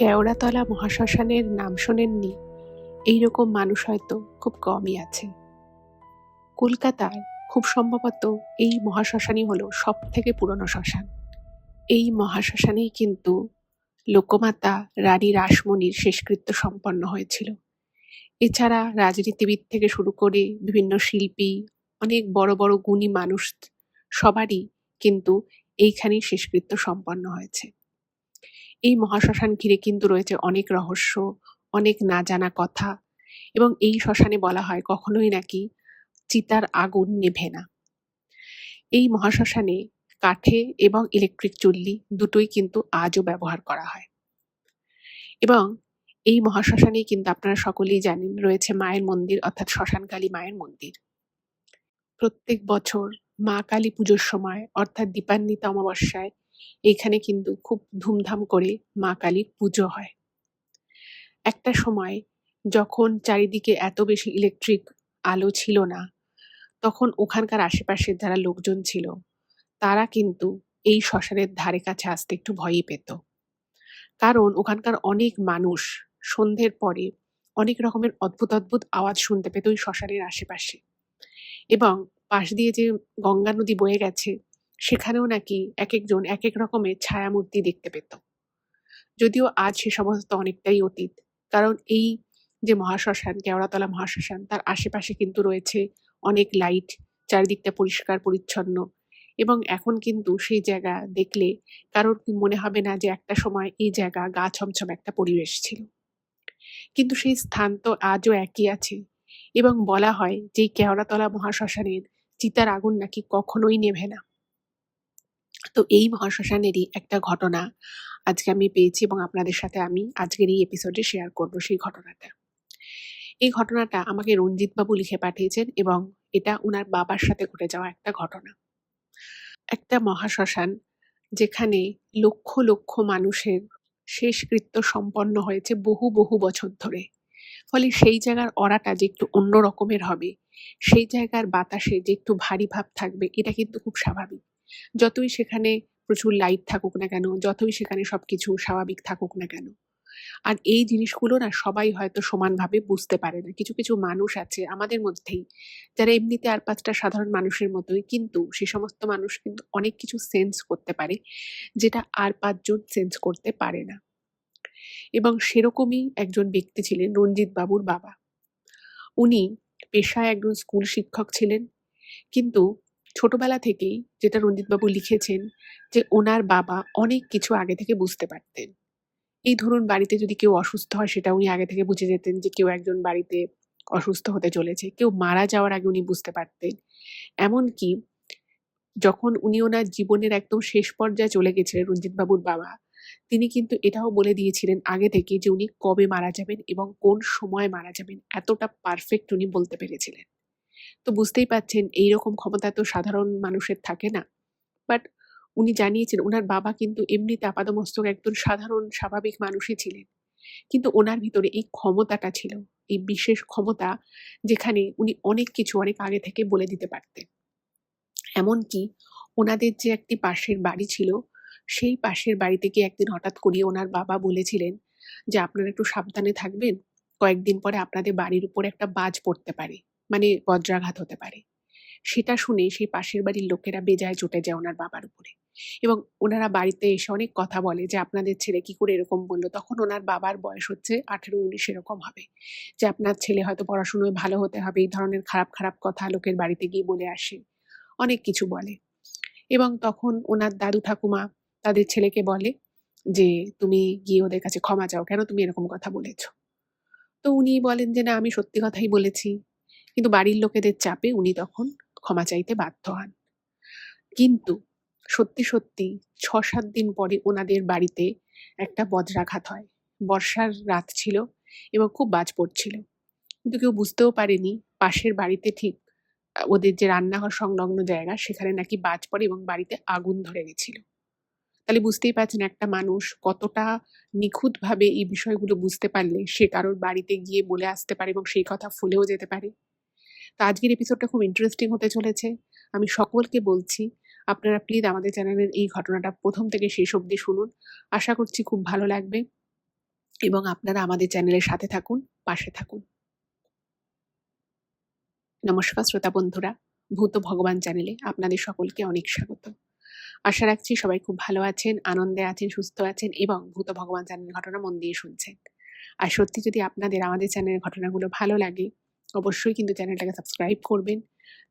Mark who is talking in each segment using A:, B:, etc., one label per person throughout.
A: কেওড়াতলা মহাশ্মশানের নাম শোনেননি এইরকম মানুষ হয়তো খুব কমই আছে। কলকাতার খুব সম্ভবত এই মহাশ্মশানই হলো সব থেকে পুরনো শ্মশান। এই মহাশ্মশানেই কিন্তু লোকমাতা রানী রাসমণির শেষকৃত্য সম্পন্ন হয়েছিল। এছাড়া রাজনীতিবিদ থেকে শুরু করে বিভিন্ন শিল্পী, অনেক বড় বড় গুণী মানুষ সবারই কিন্তু এইখানেই শেষকৃত্য সম্পন্ন হয়েছে। এই মহাশ্মশান ঘিরে কিন্তু রয়েছে অনেক রহস্য, অনেক না জানা কথা, এবং এই শ্মশানে বলা হয় কখনোই নাকি চিতার আগুন নেভে না। এই মহাশ্মশানে কাঠে এবং ইলেকট্রিক চুল্লি দুটোই কিন্তু আজও ব্যবহার করা হয়। এবং এই মহাশ্মশানেই কিন্তু আপনারা সকলেই জানেন রয়েছে মায়ের মন্দির, অর্থাৎ শ্মশানকালী মায়ের মন্দির। প্রত্যেক বছর মা কালী পুজোর সময় অর্থাৎ দীপান্বিতা অমাবস্যায় এইখানে কিন্তু খুব ধুমধাম করে মা কালীর পুজো হয়। একটা সময় যখন চারিদিকে এত বেশি ইলেকট্রিক আলো ছিল না, তখন ওখানকার আশেপাশের যারা লোকজন ছিল তারা কিন্তু এই শ্মশানের ধারে কাছে আসতে একটু ভয়ই পেত। কারণ ওখানকার অনেক মানুষ সন্ধ্যের পরে অনেক রকমের অদ্ভুত অদ্ভুত আওয়াজ শুনতে পেত ওই শ্মশানের আশেপাশে। এবং পাশ দিয়ে যে গঙ্গা নদী বয়ে গেছে সেখানেও নাকি এক একজন এক এক রকমের ছায়ামূর্তি দেখতে পেত। যদিও আজ সে সমস্ত অনেকটাই অতীত, কারণ এই যে মহাশ্মশান, কেওড়াতলা মহাশ্মশান, তার আশেপাশে কিন্তু রয়েছে অনেক লাইট, চারিদিকটা পরিষ্কার পরিচ্ছন্ন, এবং এখন কিন্তু সেই জায়গা দেখলে কারোর মনে হবে না যে একটা সময় এই জায়গা গা ছমছম একটা পরিবেশ ছিল। কিন্তু সেই স্থান তো আজও একই আছে, এবং বলা হয় যে এই কেওড়াতলা মহাশ্মশানের চিতার আগুন নাকি কখনোই নেভে না। তো এই মহাশ্মশানেরই একটা ঘটনা আজকে আমি পেয়েছি এবং আপনাদের সাথে আমি আজকের এই এপিসোডে শেয়ার করব সেই ঘটনাটা। এই ঘটনাটা আমাকে রঞ্জিত বাবু লিখে পাঠিয়েছেন এবং এটা ওনার বাবার সাথে ঘটে যাওয়া একটা ঘটনা। একটা মহাশ্মশান যেখানে লক্ষ লক্ষ মানুষের শেষকৃত্য সম্পন্ন হয়েছে বহু বহু বছর ধরে। ফলে সেই জায়গার অরাটা যে একটু অন্য রকমের হবে, সেই জায়গার বাতাসে যে একটু ভারী ভাব থাকবে, এটা কিন্তু খুব স্বাভাবিক। যতই সেখানে প্রচুর লাইট থাকুক না কেন, যতই সেখানে সবকিছু স্বাভাবিক থাকুক না কেন। আর এই জিনিসগুলো না সবাই হয়তো সমানভাবে বুঝতে পারে না। কিছু কিছু মানুষ আছে আমাদের মধ্যেই যারা এমনিতে আর পাঁচটা সাধারণ মানুষের মতোই, কিন্তু সে সমস্ত মানুষ কিন্তু অনেক কিছু সেন্স করতে পারে যেটা আর পাঁচজন সেন্স করতে পারে না। এবং সেরকমই একজন ব্যক্তি ছিলেন রঞ্জিত বাবুর বাবা। উনি পেশায় একজন স্কুল শিক্ষক ছিলেন, কিন্তু ছোটবেলা থেকেই, যেটা রঞ্জিত বাবু লিখেছেন, যে ওনার বাবা অনেক কিছু আগে থেকে বুঝতে পারতেন। এই ধরুন বাড়িতে যদি কেউ অসুস্থ হয় সেটা উনি আগে থেকে বুঝে যেতেন যে কেউ একজন বাড়িতে অসুস্থ হতে চলেছে। কেউ মারা যাওয়ার আগে উনি বুঝতে পারতেন। এমনকি যখন উনি ওনার জীবনের একদম শেষ পর্যায়ে চলে গেছিলেন রঞ্জিত বাবুর বাবা, তিনি কিন্তু এটাও বলে দিয়েছিলেন আগে থেকে যে উনি কবে মারা যাবেন এবং কোন সময় মারা যাবেন। এতটা পারফেক্ট উনি বলতে পেরেছিলেন। তো বুঝতেই পারছেন এইরকম ক্ষমতা তো সাধারণ মানুষের থাকে না। বাট উনি জানিয়েছেন ওনার বাবা কিন্তু এমনিতে আপাদমস্তক একজন সাধারণ স্বাভাবিক মানুষই ছিলেন। কিন্তু ওনার ভিতরে এই ক্ষমতাটা ছিল, এই বিশেষ ক্ষমতা, যেখানে উনি অনেক কিছু অনেক আগে থেকে বলে দিতে পারতেন। এমনকি ওনাদের যে একটি পাশের বাড়ি ছিল, সেই পাশের বাড়ি থেকে একদিন হঠাৎ করে ওনার বাবা বলেছিলেন যে আপনারা একটু সাবধানে থাকবেন, কয়েকদিন পরে আপনাদের বাড়ির উপর একটা বাজ পড়তে পারে, মানে বজ্রাঘাত হতে পারে। সেটা শুনে সেই পাশের বাড়ির লোকেরা বেজায় চটে যায় ওনার বাবার উপরে, এবং ওনারা বাড়িতে এসে অনেক কথা বলে যে আপনাদের ছেলে কি করে এরকম বললো। তখন ওনার বাবার বয়স হচ্ছে 18-19 এরকম হবে, যে আপনার ছেলে হয়তো পড়াশুনোয় ভালো হতে হবে, এই ধরনের খারাপ খারাপ কথা লোকের বাড়িতে গিয়ে বলে আসে, অনেক কিছু বলে। এবং তখন ওনার দাদু ঠাকুমা তাদের ছেলেকে বলে যে তুমি গিয়ে ওদের কাছে ক্ষমা চাও, কেন তুমি এরকম কথা বলেছো। তো উনি বলেন যে না, আমি সত্যি কথাই বলেছি। কিন্তু বাড়ির লোকেদের চাপে উনি তখন ক্ষমা চাইতে বাধ্য হন। কিন্তু সত্যি সত্যি 6-7 দিন পরে ওনাদের বাড়িতে একটা বজ্রাঘাত হয়। বর্ষার রাত ছিল এবং খুব বাজ পড়ছিল, কিন্তু কেউ বুঝতেও পারেনি পাশের বাড়িতে ঠিক ওদের যে রান্নাঘর সংলগ্ন জায়গা সেখানে নাকি বাজ পড়ে এবং বাড়িতে আগুন ধরে গেছিল। তাহলে বুঝতেই পারছেন একটা মানুষ কতটা নিখুঁতভাবে এই বিষয়গুলো বুঝতে পারলে সে কারোর বাড়িতে গিয়ে বলে আসতে পারে এবং সেই কথা ভুলেও যেতে পারে। তো আজকের এপিসোডটা খুব ইন্টারেস্টিং হতে চলেছে। আমি সকলকে বলছি আপনারা প্লিজ আমাদের চ্যানেলের এই ঘটনাটা প্রথম থেকে শেষ অবধি শুনুন। আশা করছি খুব ভালো লাগবে। এবং আপনারা আমাদের চ্যানেলের সাথে থাকুন, পাশে থাকুন। নমস্কার শ্রোতা বন্ধুরা, ভূত ভগবান চ্যানেলে আপনাদের সকলকে অনেক স্বাগত। আশা রাখছি সবাই খুব ভালো আছেন, আনন্দে আছেন, সুস্থ আছেন এবং ভূত ভগবান চ্যানেলের ঘটনা মন দিয়ে শুনছেন। আর সত্যি যদি আপনাদের আমাদের চ্যানেলের ঘটনাগুলো ভালো লাগে, অবশ্যই কিন্তু চ্যানেলটাকে সাবস্ক্রাইব করবেন,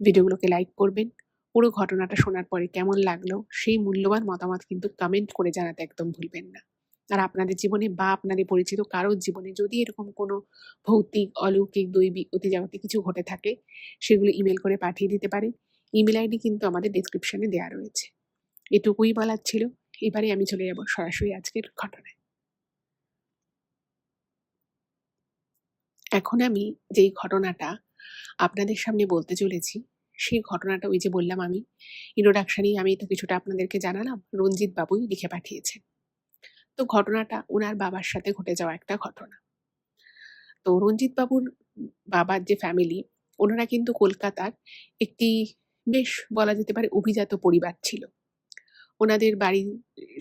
A: ভিডিওগুলোকে লাইক করবেন। পুরো ঘটনাটা শোনার পরে কেমন লাগলো সেই মূল্যবান মতামত কিন্তু কমেন্ট করে জানাতে একদম ভুলবেন না। আর আপনাদের জীবনে বা আপনাদের পরিচিত কারোর জীবনে যদি এরকম কোনো ভৌতিক, অলৌকিক, দৈবিক, অতিজাগতিক কিছু ঘটে থাকে, সেগুলো ইমেল করে পাঠিয়ে দিতে পারেন। ইমেল আইডি কিন্তু আমাদের ডেসক্রিপশনে দেওয়া রয়েছে। এটুকুই বলার ছিল। এবারে আমি চলে যাব সরাসরি আজকের ঘটনায়। এখন আমি যেই ঘটনাটা আপনাদের সামনে বলতে চলেছি, সেই ঘটনাটা ওই যে বললাম আমি ইন্ট্রোডাকশনেই আমি তো কিছুটা আপনাদেরকে জানালাম, রঞ্জিত বাবুই লিখে পাঠিয়েছেন। তো ঘটনাটা ওনার বাবার সাথে ঘটে যাওয়া একটা ঘটনা। তো রঞ্জিত বাবুর বাবার যে ফ্যামিলি, ওনারা কিন্তু কলকাতার একটি বেশ বলা যেতে পারে অভিজাত পরিবার ছিল। ওনাদের বাড়ির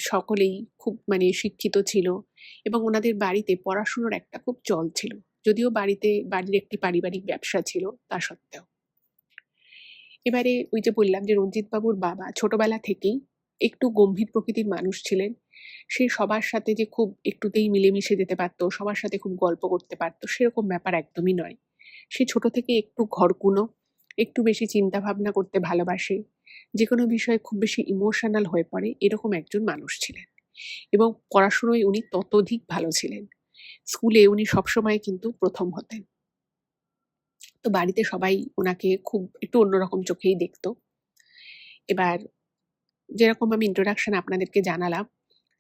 A: সকলেই খুব শিক্ষিত ছিল এবং ওনাদের বাড়িতে পড়াশুনোর একটা খুব চল ছিল। যদিও বাড়ির একটি পারিবারিক ব্যবসা ছিল তা সত্ত্বেও। এবারে ওই যে বললাম যে রঞ্জিত বাবুর বাবা ছোটবেলা থেকেই একটু গম্ভীর প্রকৃতির মানুষ ছিলেন। সে সবার সাথে যে খুব একটুতেই মিলেমিশে যেতে পারত, সবার সাথে খুব গল্প করতে পারত, সেরকম ব্যাপার একদমই নয়। সে ছোট থেকে একটু ঘরকুনো, একটু বেশি চিন্তা ভাবনা করতে ভালোবাসে, যেকোনো বিষয়ে খুব বেশি ইমোশনাল হয়ে পড়ে, এরকম একজন মানুষ ছিলেন। এবং পড়াশুনোয় উনি ততোধিক ভালো ছিলেন। স্কুলে উনি সবসময় কিন্তু প্রথম হতেন। তো বাড়িতে সবাই ওনাকে খুব একটু অন্যরকম চোখেই দেখতো। এবার যেরকম আমি ইন্ট্রোডাকশন আপনাদেরকে জানালাম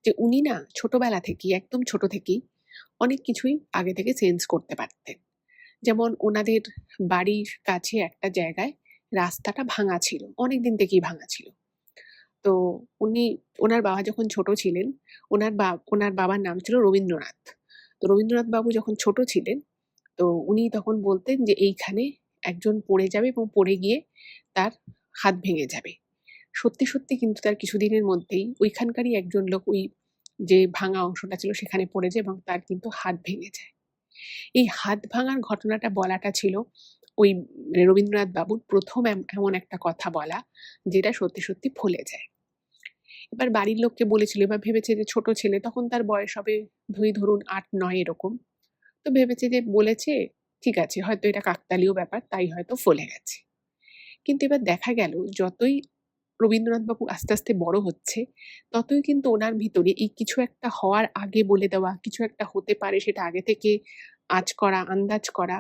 A: যে উনি না ছোটবেলা থেকেই, একদম ছোট থেকেই অনেক কিছুই আগে থেকে সেন্স করতে পারতেন। যেমন ওনাদের বাড়ির কাছে একটা জায়গায় রাস্তাটা ভাঙা ছিল, অনেকদিন থেকেই ভাঙা ছিল। তো উনি, ওনার বাবা যখন ছোট ছিলেন, ওনার বাবার নাম ছিল রবীন্দ্রনাথ। তো রবীন্দ্রনাথ বাবু যখন ছোট ছিলেন, তো উনি তখন বলতেন যে এইখানে একজন পড়ে যাবে এবং পড়ে গিয়ে তার হাত ভেঙে যাবে। সত্যি, সত্যি কিন্তু তার কিছুদিনের মধ্যেই ওইখানকারই একজন লোক ওই যে ভাঙা অংশটা ছিল সেখানে পড়ে যায় এবং তার কিন্তু হাত ভেঙে যায়। এই হাত ভাঙার ঘটনাটা বলাটা ছিল ওই রবীন্দ্রনাথ বাবুর ১ম এমন একটা কথা বলা, যেটা সত্যি, সত্যি ফলে যায়। এবার বাড়ির লোককে বলেছিল, এবার ভেবেছে যে ছোট ছেলে, তখন তার বয়স হবে ধরুন ৮-৯ এরকম। তো ভেবেছে যে বলেছে, ঠিক আছে হয়তো এটা কাকতালীয় ব্যাপার, তাই হয়তো ফলে গেছে। কিন্তু এবার দেখা গেল যতই রবীন্দ্রনাথ বাবু আস্তে, আস্তে বড় হচ্ছে, ততই কিন্তু ওনার ভিতরে এই কিছু একটা হওয়ার আগে বলে দেওয়া, কিছু একটা হতে পারে সেটা আগে থেকে আঁচ করা, আন্দাজ করা,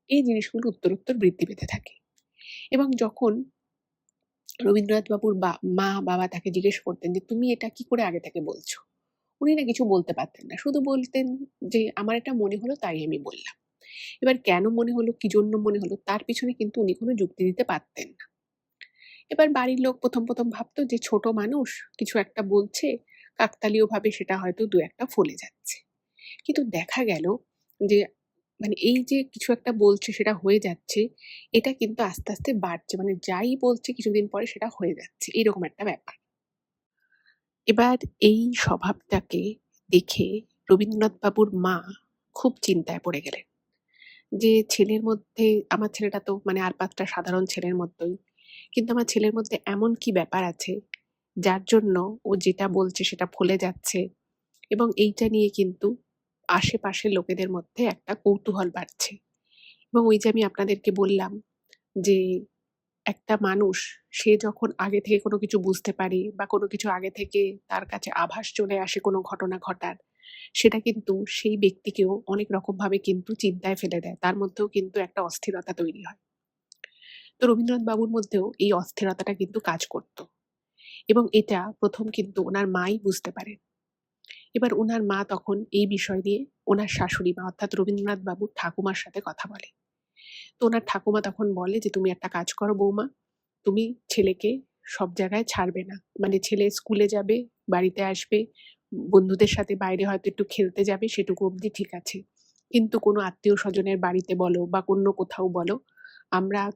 A: এই জিনিসগুলো উত্তরোত্তর বৃদ্ধি পেতে থাকে। এবং যখন রবীন্দ্রনাথ বাবুর মা-বাবা তাকে জিজ্ঞেস করতেন যে, "তুমি এটা কি করে আগে থেকে বলছো?" উনি না কিছু বলতে পারতেন না। শুধু বলতেন যে, "আমার এটা মনে হলো তাই আমি বললাম।" এবার কেন মনে হলো, কি জন্য মনে হলো, তার পিছনে কিন্তু উনি কোনো যুক্তি দিতে পারতেন না। এবার বাড়ির লোক ১ম ভাবতো যে ছোট মানুষ কিছু একটা বলছে, কাকতালীয়ভাবে সেটা হয়তো ২-১ টা ফলে যাচ্ছে। কিন্তু দেখা গেল যে এই যে কিছু একটা বলছে সেটা হয়ে যাচ্ছে, এটা কিন্তু আস্তে, আস্তে বাড়ছে। যাই বলছে কিছুদিন পরে সেটা হয়ে যাচ্ছে। এরকম একটা ব্যাপার। এবার এই স্বভাবটাকে দেখে রবীন্দ্রনাথ বাবুর মা খুব চিন্তায় পড়ে গেলেন। যে ছেলের মধ্যে, আমার ছেলেটা তো আর ৫ টা সাধারণ ছেলের মতোই। কিন্তু আমার ছেলের মধ্যে এমন কি ব্যাপার আছে, যার জন্য ও যেটা বলছে সেটা ফলে যাচ্ছে এবং এইটা নিয়ে কিন্তু আশেপাশের লোকেদের মধ্যে একটা কৌতূহল বাড়ছে। এবং ওই যে আমি আপনাদেরকে বললাম যে একটা মানুষ, সে যখন আগে থেকে কোনো কিছু বুঝতে পারে বা কোনো কিছু আগে থেকে তার কাছে আভাস চলে আসে কোনো ঘটনা ঘটার, সেটা কিন্তু সেই ব্যক্তিকেও অনেক রকমভাবে কিন্তু চিন্তায় ফেলে দেয়। তার মধ্যেও কিন্তু একটা অস্থিরতা তৈরি হয়। তো রবীন্দ্রনাথ বাবুর মধ্যেও এই অস্থিরতাটা কিন্তু কাজ করত এবং এটা ১ম কিন্তু উনার মাই বুঝতে পারেন। এবার উনার মা তখন এই বিষয় নিয়ে উনার শাশুড়ি মা অর্থাৎ রবীন্দ্রনাথ বাবুর ঠাকুমার সাথে কথা বলে। তো উনার ঠাকুমা তখন বলে যে, "তুমি একটা কাজ করো বৌমা, তুমি ছেলেকে সব জায়গায় ছাড়বে না। ছেলে স্কুলে যাবে, বাড়িতে আসবে, বন্ধুদের সাথে বাইরে হয়তো একটু খেলতে যাবে, সেটুকু অবধি ঠিক আছে। কিন্তু কোনো আত্মীয়-স্বজনের বাড়িতে বলো বা অন্য কোথাও বলো,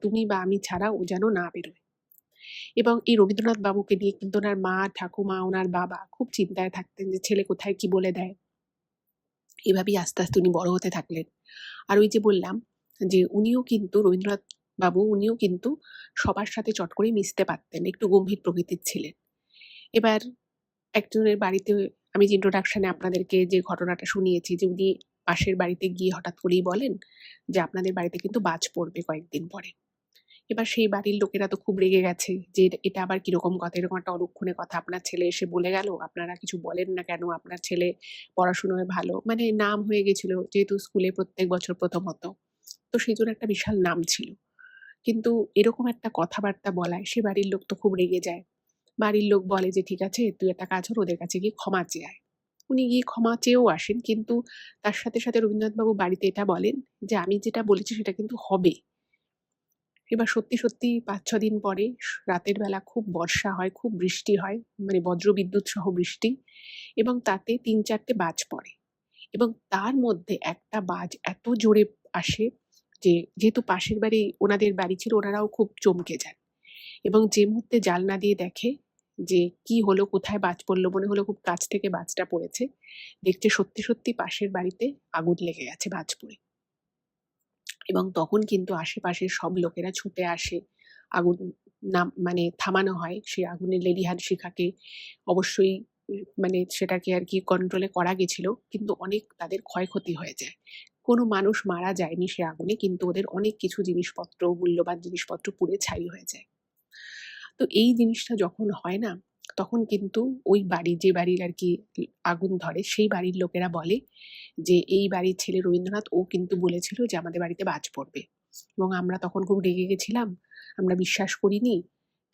A: তুমি বা আমি ছাড়া ও যেন না বেরোয়।" এবং এই রবীন্দ্রনাথ বাবুকে নিয়ে কিন্তু উনার মা, ঠাকুমা, উনার বাবা খুব চিন্তায় থাকতেন যে ছেলে কোথায় কি বলে দেয়। এভাবেই আস্তে আস্তে উনি বড় হতে থাকলেন। আর ওই যে বললাম যে উনিও কিন্তু রবীন্দ্রনাথ বাবু উনিও কিন্তু সবার সাথে চট করে মিশতে পারতেন, একটু গম্ভীর প্রকৃতির ছিলেন। এবার একজনের বাড়িতে আমি যে ইন্ট্রোডাকশনে আপনাদেরকে যে ঘটনাটা শুনিয়েছি যে উনি পাশের বাড়িতে গিয়ে হঠাৎ করেই বলেন যে আপনাদের বাড়িতে কিন্তু বাজ পড়বে কয়েকদিন পরে। এবার সেই বাড়ির লোকেরা তো খুব রেগে গেছে যে এটা আবার কিরকম কথা, এরকম একটা অলক্ষণে কথা আপনার ছেলে এসে বলে গেল, আপনারা কিছু বলেন না কেন, আপনার ছেলে পড়াশোনায় ভালো, মানে নাম হয়ে গেছিল যেহেতু স্কুলে প্রত্যেক বছর প্রথম হতো, তো সেই জন্য একটা বিশাল নাম ছিল। কিন্তু এরকম একটা কথাবার্তা বলায় সে বাড়ির লোক তো খুব রেগে যায়। বাড়ির লোক বলে যে ঠিক আছে তুই একটা কাজ কর, ওদের কাছে গিয়ে ক্ষমা চেয়ে আয়। উনি গিয়ে ক্ষমা চেয়েও আসেন, কিন্তু তার সাথে সাথে রবীন্দ্রনাথবাবু বাড়িতে এটা বলেন যে আমি যেটা বলেছি সেটা কিন্তু হবে। এবার সত্যি সত্যি ৫-৬ দিন পরে রাতের বেলা খুব বর্ষা হয়, খুব বৃষ্টি হয়, মানে বজ্রবিদ্যুৎ সহ বৃষ্টি, এবং তাতে ৩-৪টে বাজ পড়ে এবং তার মধ্যে একটা বাজ এত জোরে আসে যে যেহেতু পাশের বাড়ি ওনাদের বাড়ি ছিল, ওনারাও খুব চমকে যান এবং যে মুহূর্তে জানলা দিয়ে দেখে যে কি হলো, কোথায় বাজ পড়লো, মনে হলো খুব কাছ থেকে বাজটা পড়েছে, দেখছে সত্যি সত্যি পাশের বাড়িতে আগুন লেগে গেছে বাজ পড়ে। এবং তখন কিন্তু আশেপাশের সব লোকেরা ছুটে আসে, আগুন মানে থামানো হয়। সেই আগুনের লেলিহান শিখাকে অবশ্যই মানে সেটাকে আর কি কন্ট্রোলে করা গেছিল, কিন্তু অনেক তাদের ক্ষয়ক্ষতি হয়ে যায়। কোনো মানুষ মারা যায়নি সে আগুনে, কিন্তু ওদের অনেক কিছু জিনিসপত্র, মূল্যবান জিনিসপত্র পুড়ে ছাই হয়ে যায়। তো এই জিনিসটা যখন হয় না, তখন কিন্তু ওই বাড়ি যে বাড়ির আর কি আগুন ধরে সেই বাড়ির লোকেরা বলে যে এই বাড়ির ছেলে রবীন্দ্রনাথ, ও কিন্তু বলেছিল যে আমাদের বাড়িতে বাজ পড়বে, এবং আমরা তখন খুব রেগে গেছিলাম, আমরা বিশ্বাস করিনি।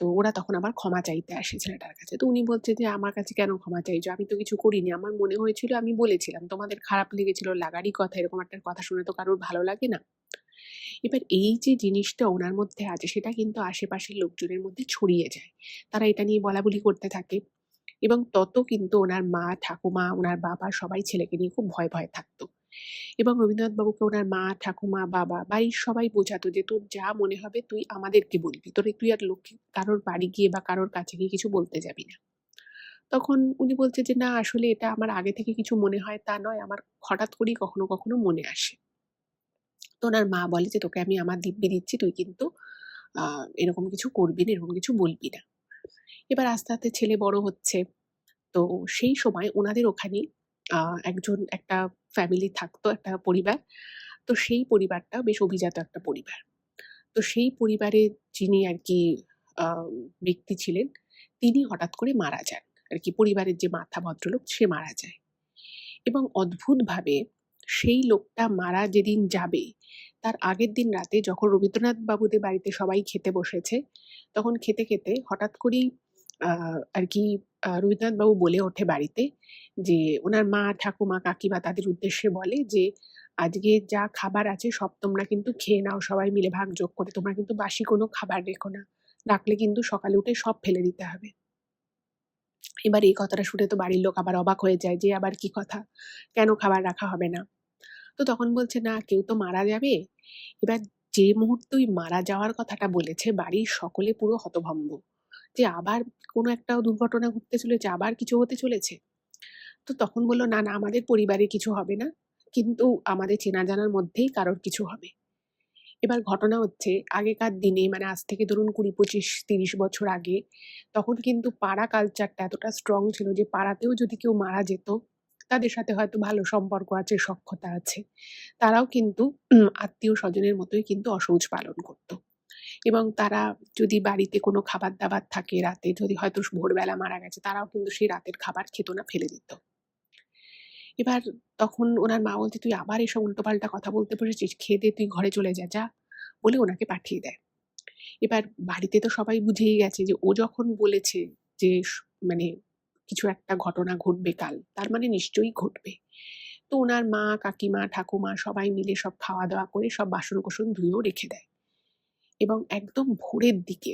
A: তো ওরা তখন আবার ক্ষমা চাইতে আসে ছেলেটার কাছে। তো উনি বলছে যে আমার কাছে কেন ক্ষমা চাইছো, আমি তো কিছু করিনি, আমার মনে হয়েছিল আমি বলেছিলাম, তোমাদের খারাপ লেগেছিল, লাগারই কথা, এরকম একটা কথা শুনে তো কারোর ভালো লাগে না। এবার এই যে জিনিসটা ওনার মধ্যে আছে সেটা কিন্তু আশেপাশের লোকজনের মধ্যে ছড়িয়ে যায়, তারা এটা নিয়ে বলাবলি করতে থাকে, এবং তত কিন্তু ওনার মা, ঠাকুমা, ওনার বাবা সবাই ছেলেকে নিয়ে খুব ভয় ভয়ে থাকতো। এবং রবীন্দ্রনাথ বাবুকে ওনার মা, ঠাকুমা, বাবা, বাড়ির সবাই বোঝাতো যে তোর যা মনে হবে তুই আমাদেরকে বলবি, তুই আর লোককে কারোর বাড়ি গিয়ে বা কারোর কাছে গিয়ে কিছু বলতে যাবি না। তখন উনি বলছে যে না আসলে এটা আমার আগে থেকে কিছু মনে হয় তা নয়, আমার হঠাৎ করেই কখনো কখনো মনে আসে। তো ওনার মা বলে যে তোকে আমি আমার দিব্যি দিচ্ছি, তুই কিন্তু এরকম কিছু করবি না, এরকম কিছু বলবি না। এবার আস্তে আস্তে ছেলে বড় হচ্ছে। তো সেই সময় ওনাদের ওখানে একটা ফ্যামিলি থাকতো, একটা পরিবার। তো সেই পরিবারটা বেশ অভিজাত একটা পরিবার। তো সেই পরিবারের যিনি আরকি আ ব্যক্তি ছিলেন, তিনি হঠাৎ করে মারা যান। আরকি পরিবারের যে মাথা ভদ্রলোক সে মারা যায়। এবং অদ্ভুতভাবে সেই লোকটা মারা যেদিন যাবে, তার আগের দিন রাতে যখন রবীন্দ্রনাথ বাবুদের বাড়িতে সবাই খেতে বসেছে, তখন খেতে খেতে হঠাৎ করেই আর কি রবীন্দ্রনাথ বাবু বলে ওঠে বাড়িতে যে ওনার মা, ঠাকুমা, কাকিমা তাদের উদ্দেশ্যে বলে যে, "আজকে যা খাবার আছে সব তোমরা কিন্তু খেয়ে নাও সবাই মিলে ভাগযোগ করে। তোমরা কিন্তু বাসি কোনো খাবার রেখো না। রাখলে কিন্তু সকালে উঠে সব ফেলে দিতে হবে।" এবার এই কথাটা শুনে তো বাড়ির লোক আবার অবাক হয়ে যায় যে আবার কি কথা? কেন খাবার রাখা হবে না? তো তখন বলছে, "না, কেউ তো মারা যাবে।" এবার যে মুহূর্তে ওই মারা যাওয়ার কথাটা বলেছে, বাড়ির সকলে পুরো হতভম্ব। যে আবার কোনো একটা দুর্ঘটনা ঘটতে চলেছে, আবার কিছু হতে চলেছে। তো তখন বলল, "না, না, আমাদের পরিবারে কিছু হবে না। কিন্তু আমাদের চেনা জানার মধ্যেই কারোর কিছু হবে।" এবার ঘটনা হচ্ছে আগেকার দিনে মানে আজ থেকে ধরুন ২০, ২৫, ৩০ বছর আগে, তখন কিন্তু পাড়া কালচারটা এতটা স্ট্রং ছিল যে পাড়াতেও যদি কেউ মারা যেত, তাদের সাথে হয়তো ভালো সম্পর্ক আছে, সখ্যতা আছে। তারাও কিন্তু আত্মীয়-স্বজনের মতোই কিন্তু অসৌচ পালন করত। এবং তারা যদি বাড়িতে কোনো খাবার-দাবার থাকে রাতে, যদি হয়তো ভোরবেলা মারা গেছে, তারাও কিন্তু সেই রাতের খাবার খেত না, ফেলে দিত। এবার তখন উনার মা বলছে, "তুই আবার এসব উল্টোপাল্টা কথা বলতে বসেছিস। খেয়ে দে, তুই ঘরে চলে যা, যা।" বলে ওনাকে পাঠিয়ে দেয়। এবার বাড়িতে তো সবাই বুঝেই গেছে যে ও যখন বলেছে যে মানে কিছু একটা ঘটনা ঘটবে কাল, তার মানে নিশ্চয়ই ঘটবে। তো উনার মা, কাকিমা, ঠাকুমা সবাই মিলে সব খাওয়া-দাওয়া করে সব বাসন-কোসন ধুয়েও রেখে দেয়। এবং একদম ভোরের দিকে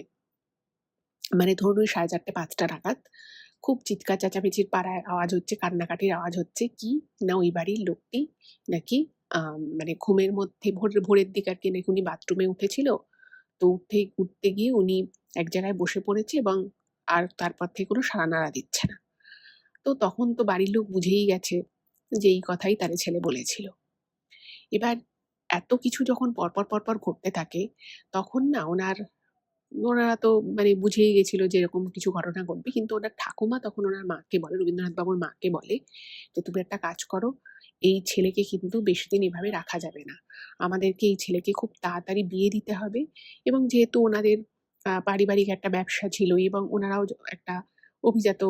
A: মানে ধরুন ওই ৪:৩০-৫টা নাগাদ খুব চিৎকার চেঁচামেচির পাড়ায় আওয়াজ হচ্ছে, কান্নাকাটির আওয়াজ হচ্ছে। কি না ওই বাড়ির লোকটি নাকি মানে ঘুমের মধ্যে ভোরের দিকে আরকি নাকি উনি বাথরুমে উঠেছিল। তো উঠতে গিয়ে উনি এক জায়গায় বসে পড়েছে এবং আর তারপর থেকে কোনো সাড়া নাড়া দিচ্ছে না। তো তখন তো বাড়ির লোক বুঝেই গেছে যে এই কথাই তার ছেলে বলেছিল। এবার এত কিছু যখন পরপর পরপর ঘটতে থাকে, তখন না ওনারা তো মানে বুঝেই গেছিল যে এরকম কিছু ঘটনা ঘটবে। কিন্তু ওনার ঠাকুমা তখন ওনার মাকে বলে, রবীন্দ্রনাথ বাবুর মাকে বলে যে, "তুমি একটা কাজ করো, এই ছেলেকে কিন্তু বেশিদিন এভাবে রাখা যাবে না। আমাদেরকে এই ছেলেকে খুব তাড়াতাড়ি বিয়ে দিতে হবে।" এবং যেহেতু ওনাদের পারিবারিক একটা ব্যবসা ছিল এবং ওনারাও একটা অভিজাত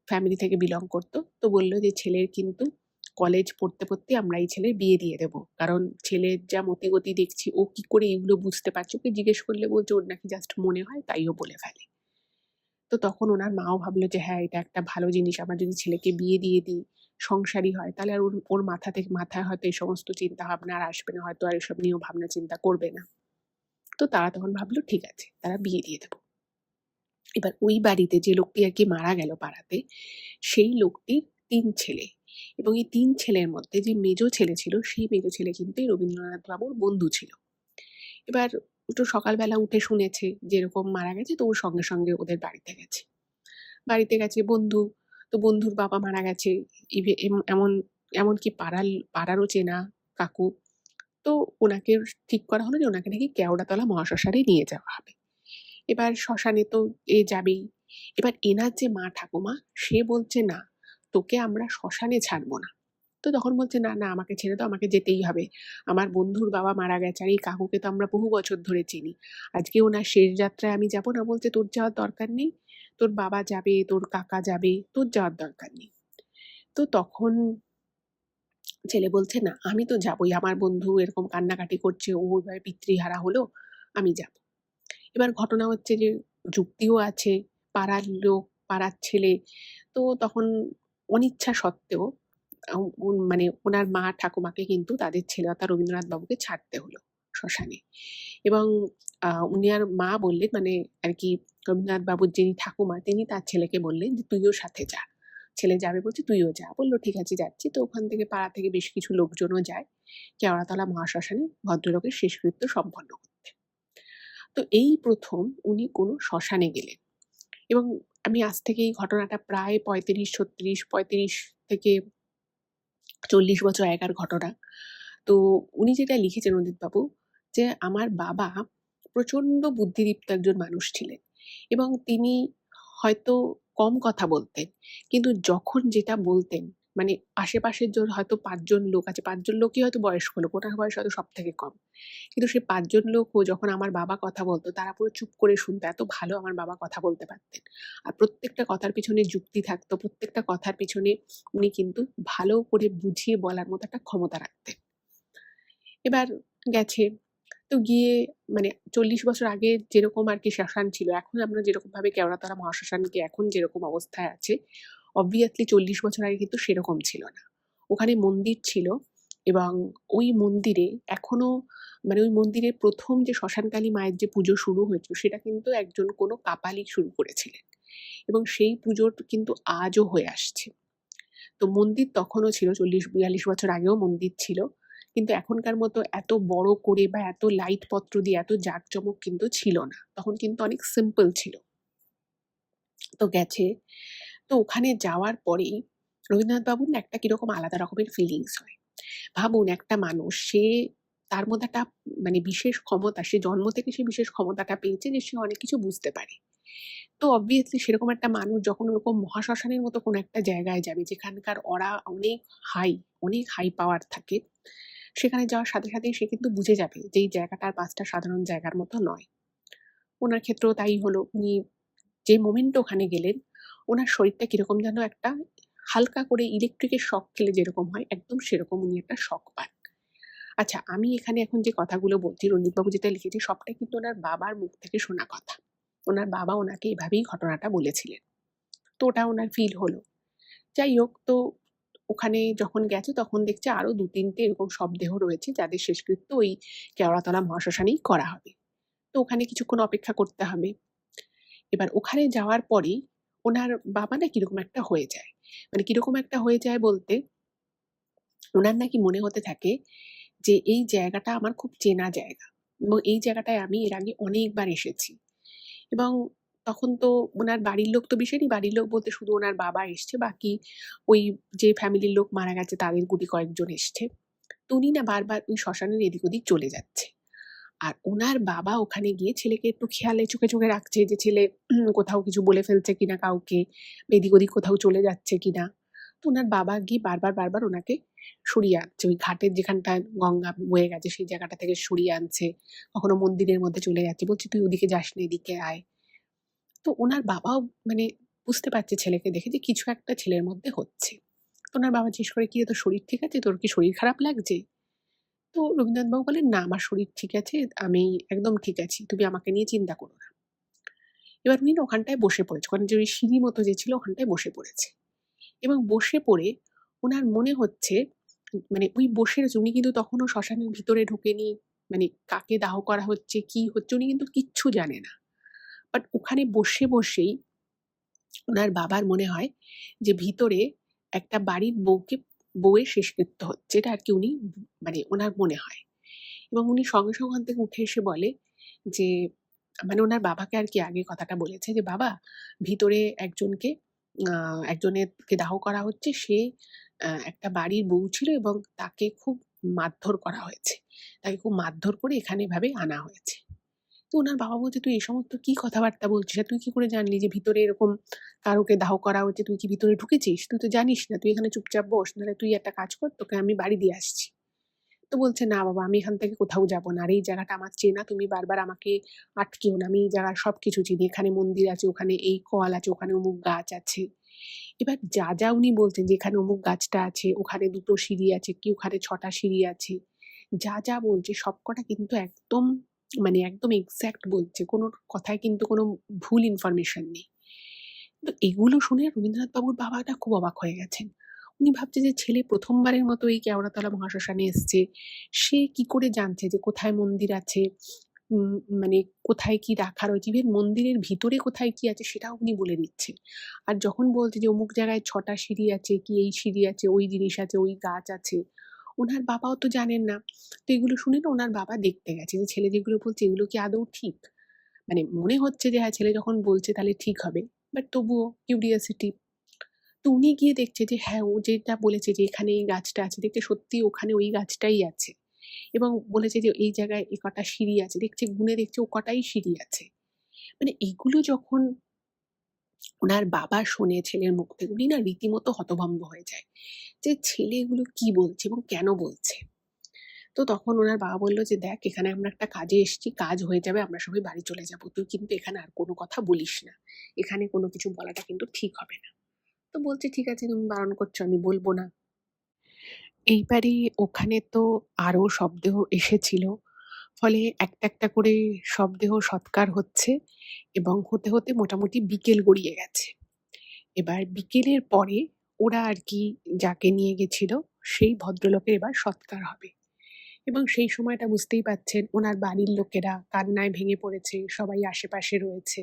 A: ফ্যামিলি থেকে বিলং করতো। তো বলল যে, "ছেলের কিন্তু কলেজ পড়তে, পড়তে আমরা এই ছেলের বিয়ে দিয়ে দেব। কারণ ছেলের যা মতিগতি দেখছি, ও কি করে এগুলো বুঝতে পারছে?" ওকে জিজ্ঞেস করলে বলছে ওর নাকি জাস্ট মনে হয়, তাই ও বলে ফেলে। তো তখন ওনার মাও ভাবলো যে হ্যাঁ, এটা একটা ভালো জিনিস। আমরা যদি ছেলেকে বিয়ে দিয়ে দিই, সংসারী হয়, তাহলে আর ওর ওর মাথায় হয়তো এই সমস্ত চিন্তাভাবনা আর আসবে না। হয়তো আর এসব নিয়েও ভাবনা চিন্তা করবে না। তো তারা তখন ভাবলো ঠিক আছে, তারা বিয়ে দিয়ে দেব। এবার ওই বাড়িতে যে লোকটি আরকি মারা গেল পাড়াতে, সেই লোকটির ৩ ছেলে। এবং এই ৩ ছেলের মধ্যে যে মেজো ছেলে ছিল, সেই মেজো ছেলে কিন্তু এই রবীন্দ্রনাথ বাবুর বন্ধু ছিল। এবার একটু সকালবেলা উঠে শুনেছে যে এরকম মারা গেছে, তো ওর সঙ্গে, সঙ্গে ওদের বাড়িতে গেছে। বাড়িতে গেছে বন্ধু, তো বন্ধুর বাবা মারা গেছে। ইভে এম এমন এমনকি পাড়ারও চেনা কাকু। তো ওনাকে ঠিক করা হলো যে ওনাকে নাকি কেওড়াতলা মহাশ্মশানে নিয়ে যাওয়া হবে। এবার শ্মশানে তো যাবেই। এবার এনার যে মা ঠাকুমা, সে বলছে, "না, তোকে আমরা শ্মশানে ছাড়বো না।" তো তখন বলছে, "না, না, আমাকে ছেড়ে দাও, আমাকে যেতেই হবে। আমার বন্ধুর বাবা মারা গেছে, আর এই কাকুকে তো আমরা বহু বছর ধরে চিনি। আজকে ওনার শেষ যাত্রায় আমি যাবো না?" বলছে, "তোর যাওয়ার দরকার নেই। তোর বাবা যাবে, তোর কাকা যাবে, তোর যাওয়ার দরকার নেই।" তো তখন ছেলে বলছে, "না, আমি তো যাবোই। আমার বন্ধু এরকম কান্নাকাটি করছে, ও এভাবে পিতৃহারা হলো, আমি যাবো।" এবার ঘটনা হচ্ছে যে যুক্তিও আছে, পাড়ার লোক, পাড়ার ছেলে। তো তখন অনিচ্ছা সত্ত্বেও মানে ওনার মা ঠাকুমাকে কিন্তু তাদের ছেলে অর্থাৎ রবীন্দ্রনাথ বাবুকে ছাড়তে হলো শ্মশানে। এবং উনার মা বললেন, মানে আরকি রবীন্দ্রনাথ বাবুর যিনি ঠাকুমা, তিনি তার ছেলেকে বললেন যে, "তুইও সাথে যা।" ছেলে যাবে বলছে, "তুইও যা।" বলল, "ঠিক আছে, যাচ্ছি।" তো ওখান থেকে পাড়া থেকে বেশ কিছু লোকজনও যায় কেওড়াতলা মহাশ্মশানে ভদ্রলোকের শেষকৃত্য সম্পন্ন করতে। তো এই ১ম উনি কোনো শ্মশানে গেলেন। এবং আমি আজ থেকে এই ঘটনাটা প্রায় ৩৫ থেকে ৪০ বছর আগেকার ঘটনা। তো উনি যেটা লিখেছেন অজিতবাবু, যে আমার বাবা প্রচণ্ড বুদ্ধিদীপ্ত একজন মানুষ ছিলেন এবং তিনি হয়তো কম কথা বলতেন। কিন্তু যখন যেটা বলতেন, মানে আশেপাশের হয়তো ৫ জন লোক আছে, ৫ জন লোকই হয়তো বয়স্ক লোক, ওনার বয়স হয়তো সবথেকে কম। কিন্তু সেই ৫ জন লোকও যখন আমার বাবা কথা বলত, তারা পুরো চুপ করে শুনতো। এত ভালো আমার বাবা কথা বলতে পারতেন। আর প্রত্যেকটা কথার পিছনে যুক্তি থাকতো। প্রত্যেকটা কথার পিছনে উনি কিন্তু ভালো করে বুঝিয়ে বলার মতো একটা ক্ষমতা রাখতেন। এবার গেছে, তো গিয়ে মানে ৪০ বছর আগে যেরকম আরকি শ্মশান ছিল, এখন আমরা যেরকমভাবে কেওড়াতলা মহাশ্মশানকে এখন যেরকম অবস্থায় আছে, obviously ৪০ বছর আগে কিন্তু সেরকম ছিল না। ওখানে মন্দির ছিল এবং ওই মন্দিরে এখনো, মানে ওই মন্দিরে ১ম যে শ্মশানকালী মায়ের যে পুজো শুরু হয়েছিল, সেটা কিন্তু একজন কোনো কাপালিক শুরু করেছিলেন এবং সেই পুজোর কিন্তু আজও হয়ে আসছে। তো মন্দির তখনও ছিল, ৪০-৪২ বছর আগেও মন্দির ছিল। কিন্তু এখনকার মতো এত বড় করে বা এত লাইট পত্র দিয়ে এত জাঁকজমক কিন্তু ছিল না। তখন কিন্তু অনেক সিম্পল ছিল। তো গেছে, তো ওখানে যাওয়ার পরেই রবীন্দ্রনাথ বাবুর না একটা কিরকম আলাদা রকমের ফিলিংস হয়। ভাবুন, একটা মানুষ, সে তার মধ্যে একটা মানে বিশেষ ক্ষমতা, সে জন্ম থেকে সে বিশেষ ক্ষমতাটা পেয়েছে যে সে অনেক কিছু বুঝতে পারে। তো obviously সেরকম একটা মানুষ যখন ওরকম মহাশ্মশানের মতো কোনো একটা জায়গায় যাবে যেখানকার অরা অনেক হাই, অনেক হাই পাওয়ার থাকে, সেখানে যাওয়ার সাথে সাথেই সে কিন্তু বুঝে যাবে যে এই জায়গাটা আর ৫ টা সাধারণ জায়গার মতো নয়। উনার ক্ষেত্রেও তাই হলো। উনি যে মোমেন্টে ওখানে গেলেন, উনার শরীরটা কিরকম যেন একটা হালকা করে ইলেকট্রিকের শক খেলে যেরকম হয়, একদম সেরকম উনি একটা শক পান। আচ্ছা, আমি এখানে এখন যে কথাগুলো বলছি, রঞ্জিতবাবু যেটা লিখেছে, সবটাই কিন্তু ওনার বাবার মুখ থেকে শোনা কথা। ওনার বাবা ওনাকে এভাবেই ঘটনাটা বলেছিলেন। তো ওটা ওনার ফিল হলো। যাই হোক, তো ওখানে যখন গেছে তখন দেখছে আরো ২-৩ টে এরকম শবদেহ রয়েছে যাদের শেষকৃত্য ওই কেওড়াতলা মহাশ্মশানেই করা হবে। তো ওখানে কিছুক্ষণ অপেক্ষা করতে হবে। এবার ওখানে যাওয়ার পরেই ওনার বাবা না কিরকম একটা হয়ে যায়। মানে কিরকম একটা হয়ে যায় বলতে, উনার নাকি মনে হতে থাকে যে এই জায়গাটা আমার খুব চেনা জায়গা এবং এই জায়গাটায় আমি এর আগে অনেকবার এসেছি এবং তখন তো ওনার বাড়ির লোক তো বিষয়নি, বাড়ির লোক বলতে শুধু ওনার বাবা এসছে, বাকি ওই যে ফ্যামিলির লোক মারা গেছে তাদের গুটি কয়েকজন এসছে। তো উনি না বারবার ওই শ্মশানের এদিক ওদিক চলে যাচ্ছে। আর ওনার বাবা ওখানে গিয়ে ছেলেকে একটু খেয়ালে চোখে চোখে রাখছে যে ছেলে কোথাও কিছু বলে ফেলছে কিনা কাউকে, বা এদিক ওদিক কোথাও চলে যাচ্ছে কিনা। তো ওনার বাবা গিয়ে বারবার বারবার ওনাকে সরিয়ে আনছে, ওই ঘাটের যেখানটায় গঙ্গা বয়ে গেছে সেই জায়গাটা থেকে সরিয়ে আনছে, কখনো মন্দিরের মধ্যে চলে যাচ্ছে, বলছে তুই ওদিকে যাস না, এদিকে আয়। তো ওনার বাবাও মানে বুঝতে পারছে ছেলেকে দেখে যে কিছু একটা ছেলের মধ্যে হচ্ছে। তো ওনার বাবা জিজ্ঞেস করে, কি রে তোর শরীর ঠিক আছে, তোর কি শরীর খারাপ লাগছে? তো রবীন্দ্রনাথবাবু বলেন, না আমার শরীর ঠিক আছে, আমি একদম ঠিক আছি, তুমি আমাকে নিয়ে চিন্তা করো না। এবার উনি না ওখানটায় বসে পড়েছে, ওখানে যে ওই সিঁড়ি মতো যে ছিল ওখানটায় বসে পড়েছে, এবং বসে পড়ে ওনার মনে হচ্ছে, মানে ওই বসে রয়েছে উনি, কিন্তু তখনও শ্মশানের ভিতরে ঢোকেনি, মানে কাকে দাহ করা হচ্ছে কি হচ্ছে উনি কিন্তু কিচ্ছু জানে না। বাট ওখানে বসে বসেই ওনার বাবার মনে হয় যে ভিতরে একটা বাড়ির বউয়ের শেষকৃত্য হচ্ছে, এটা আর কি উনি মানে ওনার মনে হয়। এবং উনি সঙ্গে সঙ্গে ওখান থেকে উঠে এসে বলে যে, মানে ওনার বাবাকে আর কি আগে কথাটা বলেছে যে, বাবা ভিতরে একজনেরকে দাহ করা হচ্ছে, সে একটা বাড়ির বউ ছিল এবং তাকে খুব মারধর করা হয়েছে, তাকে খুব মারধর করে এখানে এভাবে আনা হয়েছে। তো ওনার বাবা বলছে, তুই এই সমস্ত কি কথাবার্তা বলছিস, আর তুই কি করে জানলি যে ভিতরে এরকম কারোকে দাহ করা হচ্ছে, তুই কি ভিতরে ঢুকেছিস, তুই তো জানিস না, তুই এখানে চুপচাপ বস, নাহলে তুই একটা কাজ কর, তোকে আমি বাড়ি দিয়ে আসছি। তো বলছে, না বাবা আমি এখান থেকে কোথাও যাব না, আর এই জায়গাটা আমার চেনা, তুমি বারবার আমাকে আটকিও না, আমি এই জায়গার সব কিছু চিনি, এখানে মন্দির আছে, ওখানে এই কল আছে, ওখানে অমুক গাছ আছে। এবার যা যা উনি বলছেন যে এখানে অমুক গাছটা আছে, ওখানে 2টো সিঁড়ি আছে, কি ওখানে 6টা সিঁড়ি আছে, যা যা বলছে সবকটা কিন্তু একদম মানে একদম এক্সাক্ট বলছে, কোনো কথায় কিন্তু কোনো ভুল ইনফরমেশন নেই। তো এগুলো শুনে রবীন্দ্রনাথ বাবুর বাবাটা খুব অবাক হয়ে গেছেন। উনি ভাবছে যে ছেলে প্রথমবারের মতো এই কেওড়াতলা মহাশ্মশানে এসছে, সে কি করে জানছে যে কোথায় মন্দির আছে, মানে কোথায় কি রাখা রয়েছে, ইভেন মন্দিরের ভিতরে কোথায় কি আছে সেটাও উনি বলে দিচ্ছেন। আর যখন বলছে যে অমুক জায়গায় 6টা সিঁড়ি আছে, কি এই সিঁড়ি আছে, ওই জিনিস আছে, ওই গাছ আছে, ওনার বাবাও তো জানেন না। তো এগুলো শুনে না ওনার বাবা দেখতে গেছে যে ছেলে যেগুলো বলছে এগুলো কি আদৌ ঠিক। মানে মনে হচ্ছে যে হ্যাঁ, ছেলে যখন বলছে তাহলে ঠিক হবে। বাট তবুও কিউরিওসিটি। তো উনি গিয়ে দেখছে যে হ্যাঁ, ও যেটা বলেছে যে এখানে এই গাছটা আছে, দেখছে সত্যি ওখানে ওই গাছটাই আছে। এবং বলেছে যে এই জায়গায় এ কটা সিঁড়ি আছে, দেখছে গুনে দেখছে ও কটাই সিঁড়ি আছে। মানে এগুলো যখন উনার বাবা শোনে ছেলের মুখ থেকে, উনি না রীতিমতো হতভম্ব হয়ে যায় যে ছেলে এগুলো কি বলছে এবং কেন বলছে। তো তখন ওনার বাবা বলল যে, দেখ এখানে আমরা একটা কাজে এসেছি, কাজ হয়ে যাবে, আমরা সবাই বাড়ি চলে যাব, তুই কিন্তু এখানে আর কোনো কথা বলিস না, এখানে কোনো কিছু বলাটা কিন্তু ঠিক হবে না। তো বলছে, ঠিক আছে তুমি বারণ করছো, আমি বলবো না। এইবারে ওখানে তো আরো শবদেহ এসেছিল, ফলে একটা একটা করে শবদেহ সৎকার হচ্ছে, এবং হতে হতে মোটামুটি বিকেল গড়িয়ে গেছে। এবার বিকেলের পরে ওরা আর কি যাকে নিয়ে গেছিল সেই ভদ্রলোকের এবার সৎকার হবে। এবং সেই সময়টা বুঝতেই পারছেন ওনার বাড়ির লোকেরা কান্নায় ভেঙে পড়েছে, সবাই আশেপাশে রয়েছে,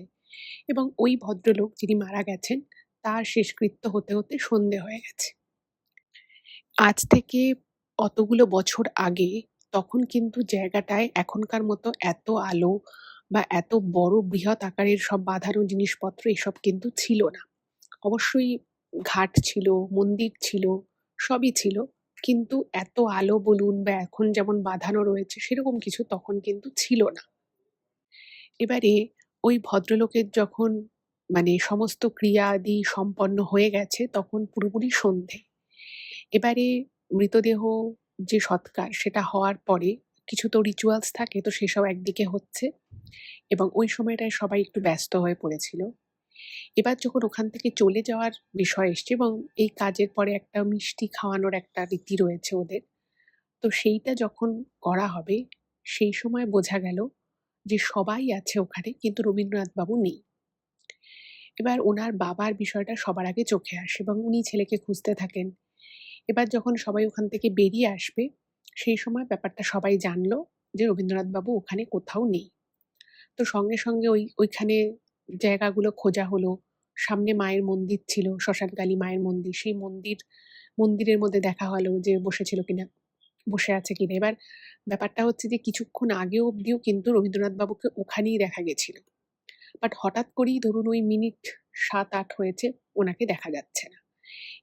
A: এবং ওই ভদ্রলোক যিনি মারা গেছেন তার শেষকৃত্য হতে হতে সন্ধে হয়ে গেছে। আজ থেকে অতগুলো বছর আগে তখন কিন্তু জায়গাটায় এখনকার মতো এত আলো বা এত বড় বৃহৎ আকারের সব বাঁধানো জিনিসপত্র এসব কিন্তু ছিল না। অবশ্যই ঘাট ছিল, মন্দির ছিল, সবই ছিল। কিন্তু এত আলো বলুন বা এখন যেমন বাঁধানো রয়েছে সেরকম কিছু তখন কিন্তু ছিল না। এবারে ওই ভদ্রলোকের যখন মানে সমস্ত ক্রিয়াদি সম্পন্ন হয়ে গেছে তখন পুরোপুরি সন্ধে। এবারে মৃতদেহ যে সৎকার সেটা হওয়ার পরে কিছু তো রিচুয়ালস থাকে, তো সেসব একদিকে হচ্ছে, এবং ওই সময়টায় সবাই একটু ব্যস্ত হয়ে পড়েছিল। এবার যখন ওখান থেকে চলে যাওয়ার বিষয় এসছে, এবং এই কাজের পরে একটা মিষ্টি খাওয়ানোর একটা রীতি রয়েছে ওদের, তো সেইটা যখন করা হবে সেই সময় বোঝা গেল যে সবাই আছে ওখানে কিন্তু রবীন্দ্রনাথ বাবু নেই। এবার ওনার বাবার বিষয়টা সবার আগে চোখে আসে এবং উনি ছেলেকে খুঁজতে থাকেন। এবার যখন সবাই ওখান থেকে বেরিয়ে আসবে সেই সময় ব্যাপারটা সবাই জানলো যে রবীন্দ্রনাথ বাবু ওখানে কোথাও নেই। তো সঙ্গে সঙ্গে ওইখানে জায়গাগুলো খোঁজা হলো। সামনে মায়ের মন্দির ছিল, শ্মশানকালী মায়ের মন্দির, সেই মন্দিরের মধ্যে দেখা হলো যে বসেছিল কিনা, বসে আছে কিনা। এবার ব্যাপারটা হচ্ছে যে কিছুক্ষণ আগে অবধিও কিন্তু রবীন্দ্রনাথ বাবুকে ওখানেই দেখা গেছিল। বাট হঠাৎ করেই ধরুন ওই মিনিট ৭-৮ হয়েছে, ওনাকে দেখা যাচ্ছে না।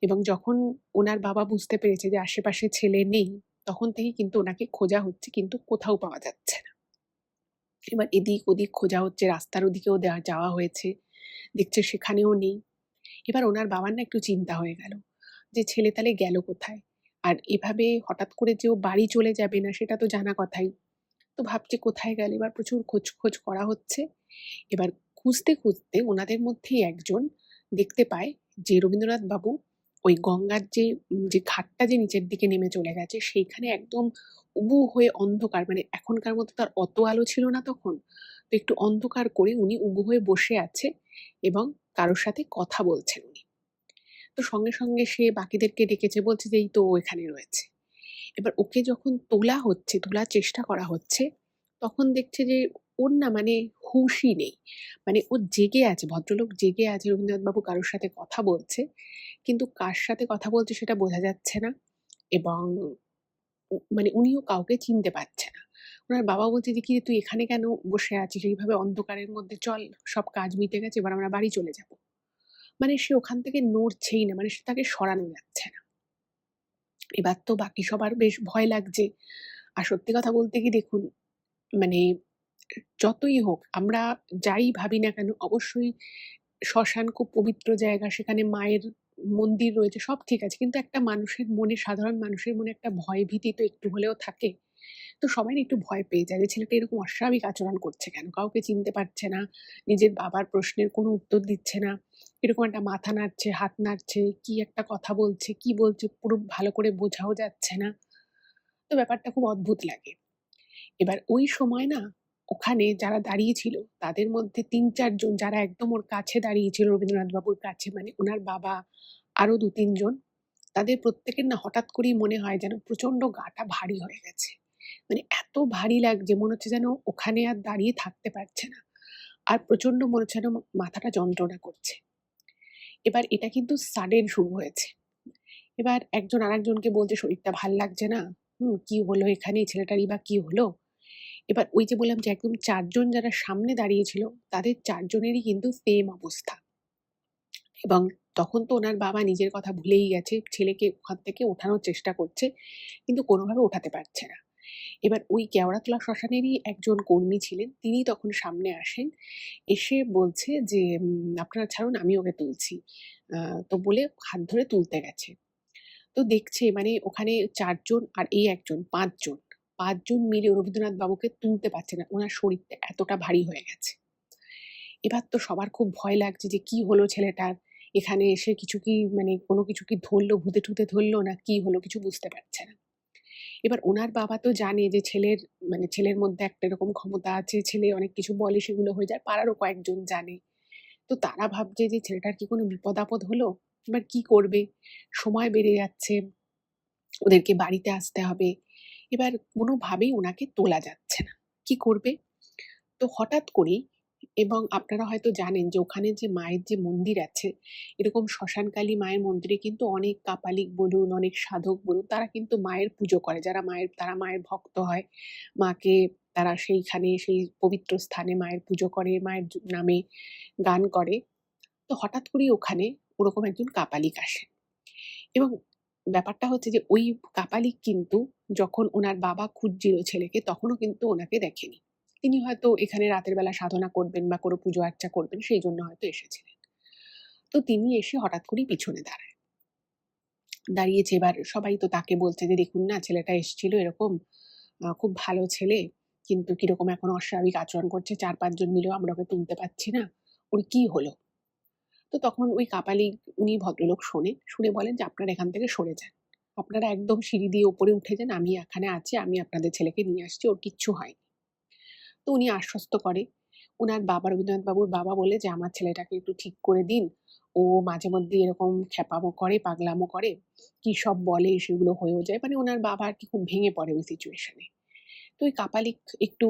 A: এবং যখন ওনার বাবা বুঝতে পেরেছে যে আশেপাশে ছেলে নেই, তখন থেকেই কিন্তু ওনাকে খোঁজা হচ্ছে, কিন্তু কোথাও পাওয়া যাচ্ছে না। এবার এদিক ওদিক খোঁজা হচ্ছে, রাস্তার ওদিকেও যাওয়া হয়েছে, দেখছে সেখানেও নেই। এবার ওনার বাবার না একটু চিন্তা হয়ে গেল যে ছেলে তাহলে গেল কোথায়? আর এভাবে হঠাৎ করে যে ও বাড়ি চলে যাবে না সেটা তো জানা কথাই। তো ভাবছে কোথায় গেল? এবার প্রচুর খোঁজ করা হচ্ছে। এবার খুঁজতে খুঁজতে ওনাদের মধ্যেই একজন দেখতে পায় যে রবীন্দ্রনাথ বাবু ওই গঙ্গার যে ঘাটটা যে নিচের দিকে নেমে চলে গেছে, সেইখানে একদম উবু হয়ে অন্ধকার, মানে এখনকার মতো তার অত আলো ছিল না তখন। তো একটু অন্ধকার করে উনি উবু হয়ে বসে আছে এবং কারোর সাথে কথা বলছেন উনি। তো সঙ্গে সঙ্গে সে বাকিদেরকে ডেকেছে, বলছে যে এই তো ও এখানে রয়েছে। এবার ওকে যখন তোলার চেষ্টা করা হচ্ছে, তখন দেখছে যে ওর না মানে হুঁশই নেই। মানে ও জেগে আছে, ভদ্রলোক জেগে আছে, রবীন্দ্রনাথবাবু কারোর সাথে কথা বলছে। কিন্তু কার সাথে কথা বলছে সেটা বোঝা যাচ্ছে না। এবং মানে উনিও কাউকে চিনতে পারছে না। উনার বাবা বলছে যে, "কিরে তুই এখানে কেন বসে আছিস? এইভাবে অন্ধকারের মধ্যে? চল, সব কাজ মিটে গেছে, এবার আমরা বাড়ি চলে যাবো।" মানে সে ওখান থেকে নড়ছেই না, মানে তাকে সরানো যাচ্ছে না। এবার তো বাকি সবার বেশ ভয় লাগছে। আর সত্যি কথা বলতে কি দেখুন, মানে যতই হোক, আমরা যাই ভাবি না কেন, অবশ্যই শ্মশান খুব পবিত্র জায়গা, সেখানে মায়ের মন্দির রয়েছে, সব ঠিক আছে। কিন্তু একটা মানুষের মনে, সাধারণ মানুষের মনে একটা ভয় ভীতি তো একটু হলেও থাকে। তো সবাই না একটু ভয় পেয়ে যায় যে ছেলেটা এরকম অস্বাভাবিক আচরণ করছে কেন? কাউকে চিনতে পারছে না, নিজের বাবার প্রশ্নের কোনো উত্তর দিচ্ছে না। এরকম একটা মাথা নাড়ছে, হাত নাড়ছে, কি একটা কথা বলছে, কি বলছে পুরো ভালো করে বোঝাও যাচ্ছে না। তো ব্যাপারটা খুব অদ্ভুত লাগে। এবার ওই সময় না ওখানে যারা দাঁড়িয়ে ছিল, তাদের মধ্যে ৩-৪ জন যারা একদম ওর কাছে দাঁড়িয়ে ছিল, রবীন্দ্রনাথ বাবুর কাছে, মানে উনার বাবা, আরো ২-৩ জন, তাদের প্রত্যেকের না হঠাৎ করেই মনে হয় যেন প্রচন্ড গাটা ভারী হয়ে গেছে। মানে এত ভারী লাগছে, মনে হচ্ছে যেন ওখানে আর দাঁড়িয়ে থাকতে পারছে না। আর প্রচন্ড মনে হচ্ছে যেন মাথাটা যন্ত্রণা করছে। এবার এটা কিন্তু সাডেন শুরু হয়েছে। এবার একজন আরেকজনকে বলছে, "শরীরটা ভাল লাগছে না। কি হলো এখানে? এই ছেলেটারই বা কি হলো?" এবার ওই যে বললাম যে একদম ৪ জন যারা সামনে দাঁড়িয়ে ছিল, তাদের ৪ জনেরই কিন্তু সেম অবস্থা। এবং তখন তো ওনার বাবা নিজের কথা ভুলেই গেছে। ছেলেকে ওখান থেকে ওঠানোর চেষ্টা করছে, কিন্তু কোনোভাবে ওঠাতে পারছে না। এবার ওই কেওড়াতলা শ্মশানেরই একজন কর্মী ছিলেন, তিনি তখন সামনে আসেন। এসে বলছে যে, "আপনারা ছাড়ুন, আমি ওকে তুলছি।" আ তো বলে হাত ধরে তুলতে গেছে। তো দেখছে মানে ওখানে ৪ জন আর এই একজন, ৫ জন। ৫ জন মিলে রবীন্দ্রনাথ বাবুকে তুলতে পারছে না। উনার শরীরটা এতটা ভারী হয়ে গেছে। এবার তো সবার খুব ভয় লাগছে যে কি হলো ছেলেটার? এখানে এসে কিছু কি, মানে কোনো কিছু কি ধরলো, ভূতে-টুতে ধরলো না কি হলো, কিছু বুঝতে পারছে না। এবার উনার বাবা তো জানে যে ছেলের মধ্যে একটা এরকম ক্ষমতা আছে, ছেলে অনেক কিছু বলে সেগুলো হয়ে যায়। পাড়ারও কয়েকজন জানে। তো তারা ভাবছে যে ছেলেটার কি কোনো বিপদ-আপদ হলো? এবার কি করবে? সময় বেড়ে যাচ্ছে। ওদেরকে বাড়িতে আসতে হবে। এবার কোনোভাবেই উনাকে তোলা যাচ্ছে না। কি করবে? তো হঠাৎ করেই, এবং আপনারা হয়তো জানেন যে ওখানে যে মায়ের যে মন্দির আছে, এরকম শ্মশানকালী মায়ের মন্দিরে কিন্তু অনেক কাপালিক বলুন, অনেক সাধক বলুন, তারা কিন্তু মায়ের পুজো করে। তারা মায়ের ভক্ত হয়। মাকে তারা সেইখানে সেই পবিত্র স্থানে মায়ের পুজো করে, মায়ের নামে গান করে। তো হঠাৎ করেই ওখানে ওরকম একজন কাপালিক আসেন। এবং ব্যাপারটা হচ্ছে যে ওই কাপালিক কিন্তু যখন উনার বাবা খুঁজছিল ছেলেকে, তখনও কিন্তু ওনাকে দেখেনি। তিনি হয়তো এখানে রাতের বেলা সাধনা করবেন বা কোনো পুজো আর্চা করবেন, সেইজন্য হয়তো এসেছিলেন। তো তিনি এসে হঠাৎ করেই পিছনে দাঁড়ায়। দাঁড়িয়েছে, এবার সবাই তো তাকে বলছে যে, "দেখুন না, ছেলেটা এসছিল এরকম, খুব ভালো ছেলে। কিন্তু কিরকম এখন অস্বাভাবিক আচরণ করছে। ৪-৫ জন মিলেও আমরা ওকে তুলতে পারছি না। ওর কি হলো?" তো তখন ওই কাপালিক, উনি ভদ্রলোক শোনেন। শুনে বলেন যে, "আপনারা এখান থেকে সরে যান। আপনারা একদম সিঁড়ি দিয়ে উপরে উঠে যান। আমি এখানে আছি। আমি আপনাদের ছেলেকে নিয়ে আসছি। ওর কিচ্ছু হয়নি।" তো উনি আশ্বস্ত করে। উনার বাবা, রবীন্দ্রনাথ বাবুর বাবা বলে যে, "আমার ছেলেটাকে একটু ঠিক করে দিন। ও মাঝে মধ্যে এরকম খ্যাপামো করে, পাগলামো করে। কি সব বলে সেগুলো হয়েও যায়।" মানে উনার বাবা আরকি খুব ভেঙে পড়ে ওই সিচুয়েশন এ। তো ওই কাপালিক একটু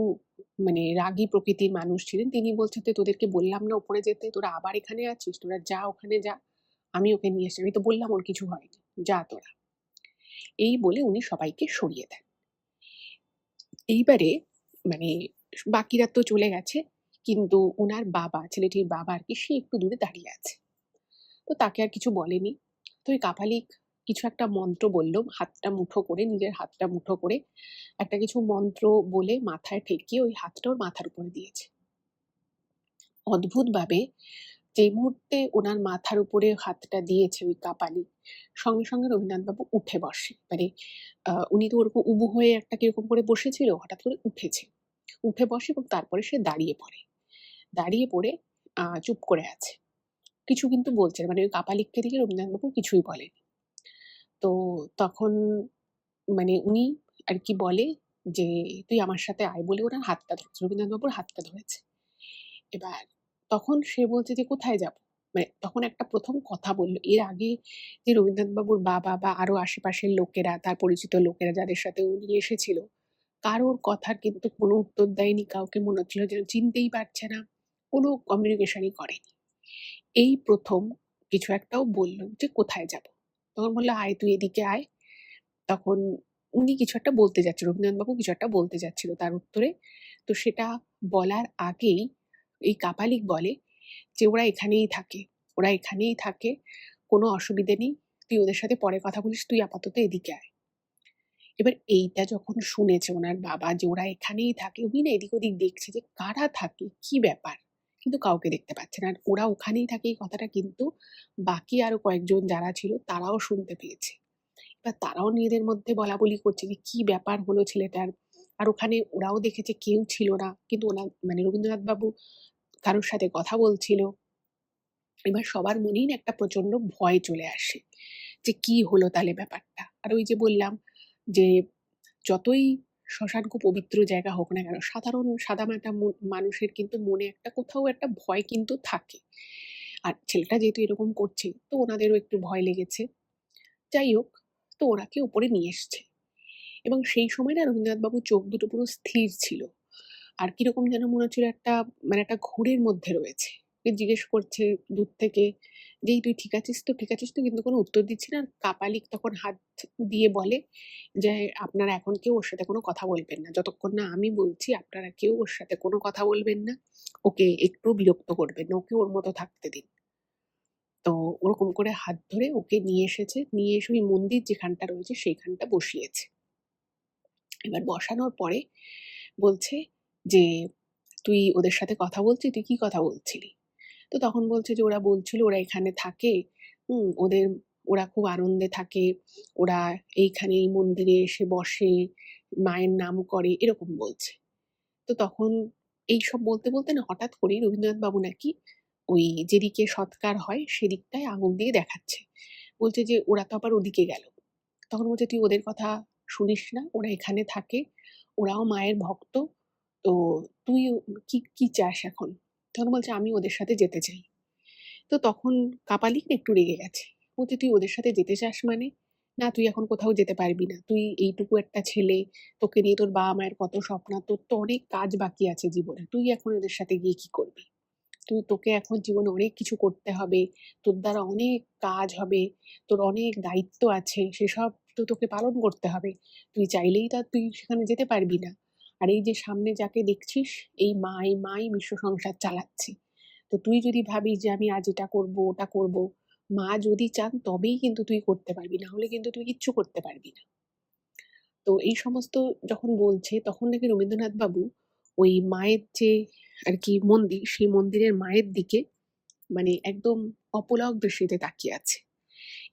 A: মানে রাগী প্রকৃতির মানুষ ছিলেন। তিনি বলছেন, "তো তোদেরকে বললাম না উপরে যেতে? তোরা আবার এখানে আছিস? তোরা যা, ওখানে যা। আমি ওকে নিয়ে এসেছি। আমি তো বললাম ওর কিছু হয়নি। যা তোরা।" এই বলে উনি সবাইকে সরিয়ে দেন। এইবারে মানে বাকিরা তো চলে গেছে। কিন্তু ওনার বাবা, ছেলেটির বাবা আর কি, সে একটু দূরে দাঁড়িয়ে আছে। তো তাকে আর কিছু বলেনি। তো ওই কাপালিক কিছু একটা মন্ত্র বলল, হাতটা মুঠো করে, নিজের হাতটা মুঠো করে একটা কিছু মন্ত্র বলে মাথায় ঠেকিয়ে ওই হাতটা ওর মাথার উপরে দিয়েছে। অদ্ভুতভাবে যে মুহূর্তে ওনার মাথার উপরে হাতটা দিয়েছে ওই কাপালি, সঙ্গে সঙ্গে রবীন্দ্রনাথবাবু উঠে বসে। মানে উনি তো ওরকম উবু হয়ে একটা কিরকম করে বসেছিল, হঠাৎ করে উঠেছে, উঠে বসে এবং তারপরে সে দাঁড়িয়ে পড়ে। দাঁড়িয়ে পড়ে চুপ করে আছে, কিছু কিন্তু বলছে না। মানে ওই কাপালিককে দিকে রবীন্দ্রনাথবাবু কিছুই বলেনি। তো তখন মানে উনি আর কি বলে যে, তুই আমার সাথে আয়, বলে ওনার হাতটা ধরেছে, রবীন্দ্রনাথবাবুর হাতটা ধরেছে। এবার তখন সে বলছে যে, কোথায় যাব? মানে তখন একটা প্রথম কথা বলল। এর আগে যে রবীন্দ্রনাথবাবুর বাবা বা আরো আশেপাশের লোকেরা, তার পরিচিত লোকেরা যাদের সাথে উনি এসেছিল, কারোর কথার কিন্তু কোনো উত্তর দেয়নি। কাউকে মনে হচ্ছিল যেন চিনতেই পারছে না, কোনো কমিউনিকেশনই করেনি। এই প্রথম কিছু একটাও বলল যে, কোথায় যাব? তখন বলল, আয় তুই এদিকে আয়। তখন উনি কিছু একটা বলতে যাচ্ছিল, রবীন্দ্রনাথবাবু কিছু একটা বলতে যাচ্ছিল তার উত্তরে। তো সেটা বলার আগেই এই কাপালিক বলে যে, ওরা এখানেই থাকে, ওরা এখানেই থাকে, কোনো অসুবিধে নেই, তুই ওদের সাথে পরে কথা বলিস, তুই আপাতত এদিকে আয়। এবার এইটা যখন শুনেছে ওনার বাবা যে ওরা এখানেই থাকে, উনি না এদিক ওদিক দেখছে যে কারা থাকে, কি ব্যাপার, কিন্তু কাউকে দেখতে পাচ্ছে না। আর ওরা ওখানেই থাকে এই কথাটা কিন্তু বাকি আরো কয়েকজন যারা ছিল তারাও শুনতে পেয়েছে। এবার তারাও নিজেদের মধ্যে বলাবলি করছে যে কি ব্যাপার হলো ছেলেটার। আর ওখানে ওরাও দেখেছে কেউ ছিল না, কিন্তু ওনার মানে রবীন্দ্রনাথ বাবু কারোর সাথে কথা বলছিল। এবার সবার মনেই না একটা প্রচন্ড ভয় চলে আসে যে কি হলো তাহলে ব্যাপারটা। আর ওই যে বললাম যে যতই শ্মশান খুব পবিত্র জায়গা হোক না কেন, সাধারণ সাদামাটা মানুষের কিন্তু মনে একটা কোথাও একটা ভয় কিন্তু থাকে। আর ছেলেটা যেহেতু এরকম করছে, তো ওনাদেরও একটু ভয় লেগেছে। যাই হোক, তো ওনাকে উপরে নিয়ে এসছে। এবং সেই সময় না রবীন্দ্রনাথবাবুর চোখ দুটো পুরো স্থির ছিল। আর কিরকম যেন মনে হচ্ছিল একটা, মানে একটা ঘোরের মধ্যে রয়েছে। ওকে জিজ্ঞেস করছে দূর থেকে যে, "এই তুই ঠিক আছিস তো? ঠিক আছিস তো?" কিন্তু কোনো উত্তর দিচ্ছে না। আর কাপালিক তখন হাত দিয়ে বলে যে, "আপনারা এখন কেউ ওর সাথে কোনো কথা বলবেন না। যতক্ষণ না আমি বলছি আপনারা কেউ ওর সাথে কোনো কথা বলবেন না। ওকে একটুও বিরক্ত করবেন না। ওকে ওর মতো থাকতে দিন।" তো ওরকম করে হাত ধরে ওকে নিয়ে এসেছে। নিয়ে এসে ওই মন্দির যেখানটা রয়েছে সেইখানটা বসিয়েছে। এবার বসানোর পরে বলছে যে, "তুই ওদের সাথে কথা বলছিস? তুই কি কথা বলছিলি?" তো তখন বলছে যে, "ওরা বলছিল ওরা এখানে থাকে, ওদের ওরা খুব আনন্দে থাকে। ওরা এইখানে এই মন্দিরে এসে বসে, মায়ের নাম করে", এরকম বলছে। তো তখন এইসব বলতে, বলতে না হঠাৎ করেই রবীন্দ্রনাথ বাবু নাকি ওই যেদিকে সৎকার হয় সেদিকটায় আঙুল দিয়ে দেখাচ্ছে। বলছে যে, "ওরা তো আবার ওদিকে গেল।" তখন বলছে, "তুই ওদের কথা শুনিস না, ওরা এখানে থাকে, ওরাও মায়ের ভক্ত। তো তুই কি কি চাস এখন?" তখন বলছে, "আমি ওদের সাথে যেতে চাই।" তো তখন কাপালিক না একটু রেগে গেছে। বলছে, "তুই ওদের সাথে যেতে চাস মানে? না, তুই এখন কোথাও যেতে পারবি না। তুই এইটুকু একটা ছেলে, তোকে নিয়ে তোর বাবা মায়ের কত স্বপ্ন, তোর তো অনেক কাজ বাকি আছে জীবনে। তুই এখন ওদের সাথে গিয়ে কি করবি? তোকে এখন জীবনে অনেক কিছু করতে হবে। তোর দ্বারা অনেক কাজ হবে। তোর অনেক দায়িত্ব আছে। সেসব তো তোকে পালন করতে হবে। তুই চাইলেই তো আর তুই সেখানে যেতে পারবি না। আর এই যে সামনে যাকে দেখছিস, এই মাই বিশ্ব সংসার চালাচ্ছে। তো তুই যদি ভাবিস যে আমি আজ এটা করব, ওটা করব, মা যদি চান তবেই কিন্তু তুই করতে পারবি। না হলে কিন্তু তুই কিচ্ছু করতে পারবি না।" তো এই সমস্ত যখন বলছে তখন নাকি রবীন্দ্রনাথ বাবু ওই মায়ের যে আর কি মন্দির, সেই মন্দিরের মায়ের দিকে মানে একদম অপলক দৃষ্টিতে তাকিয়ে আছে।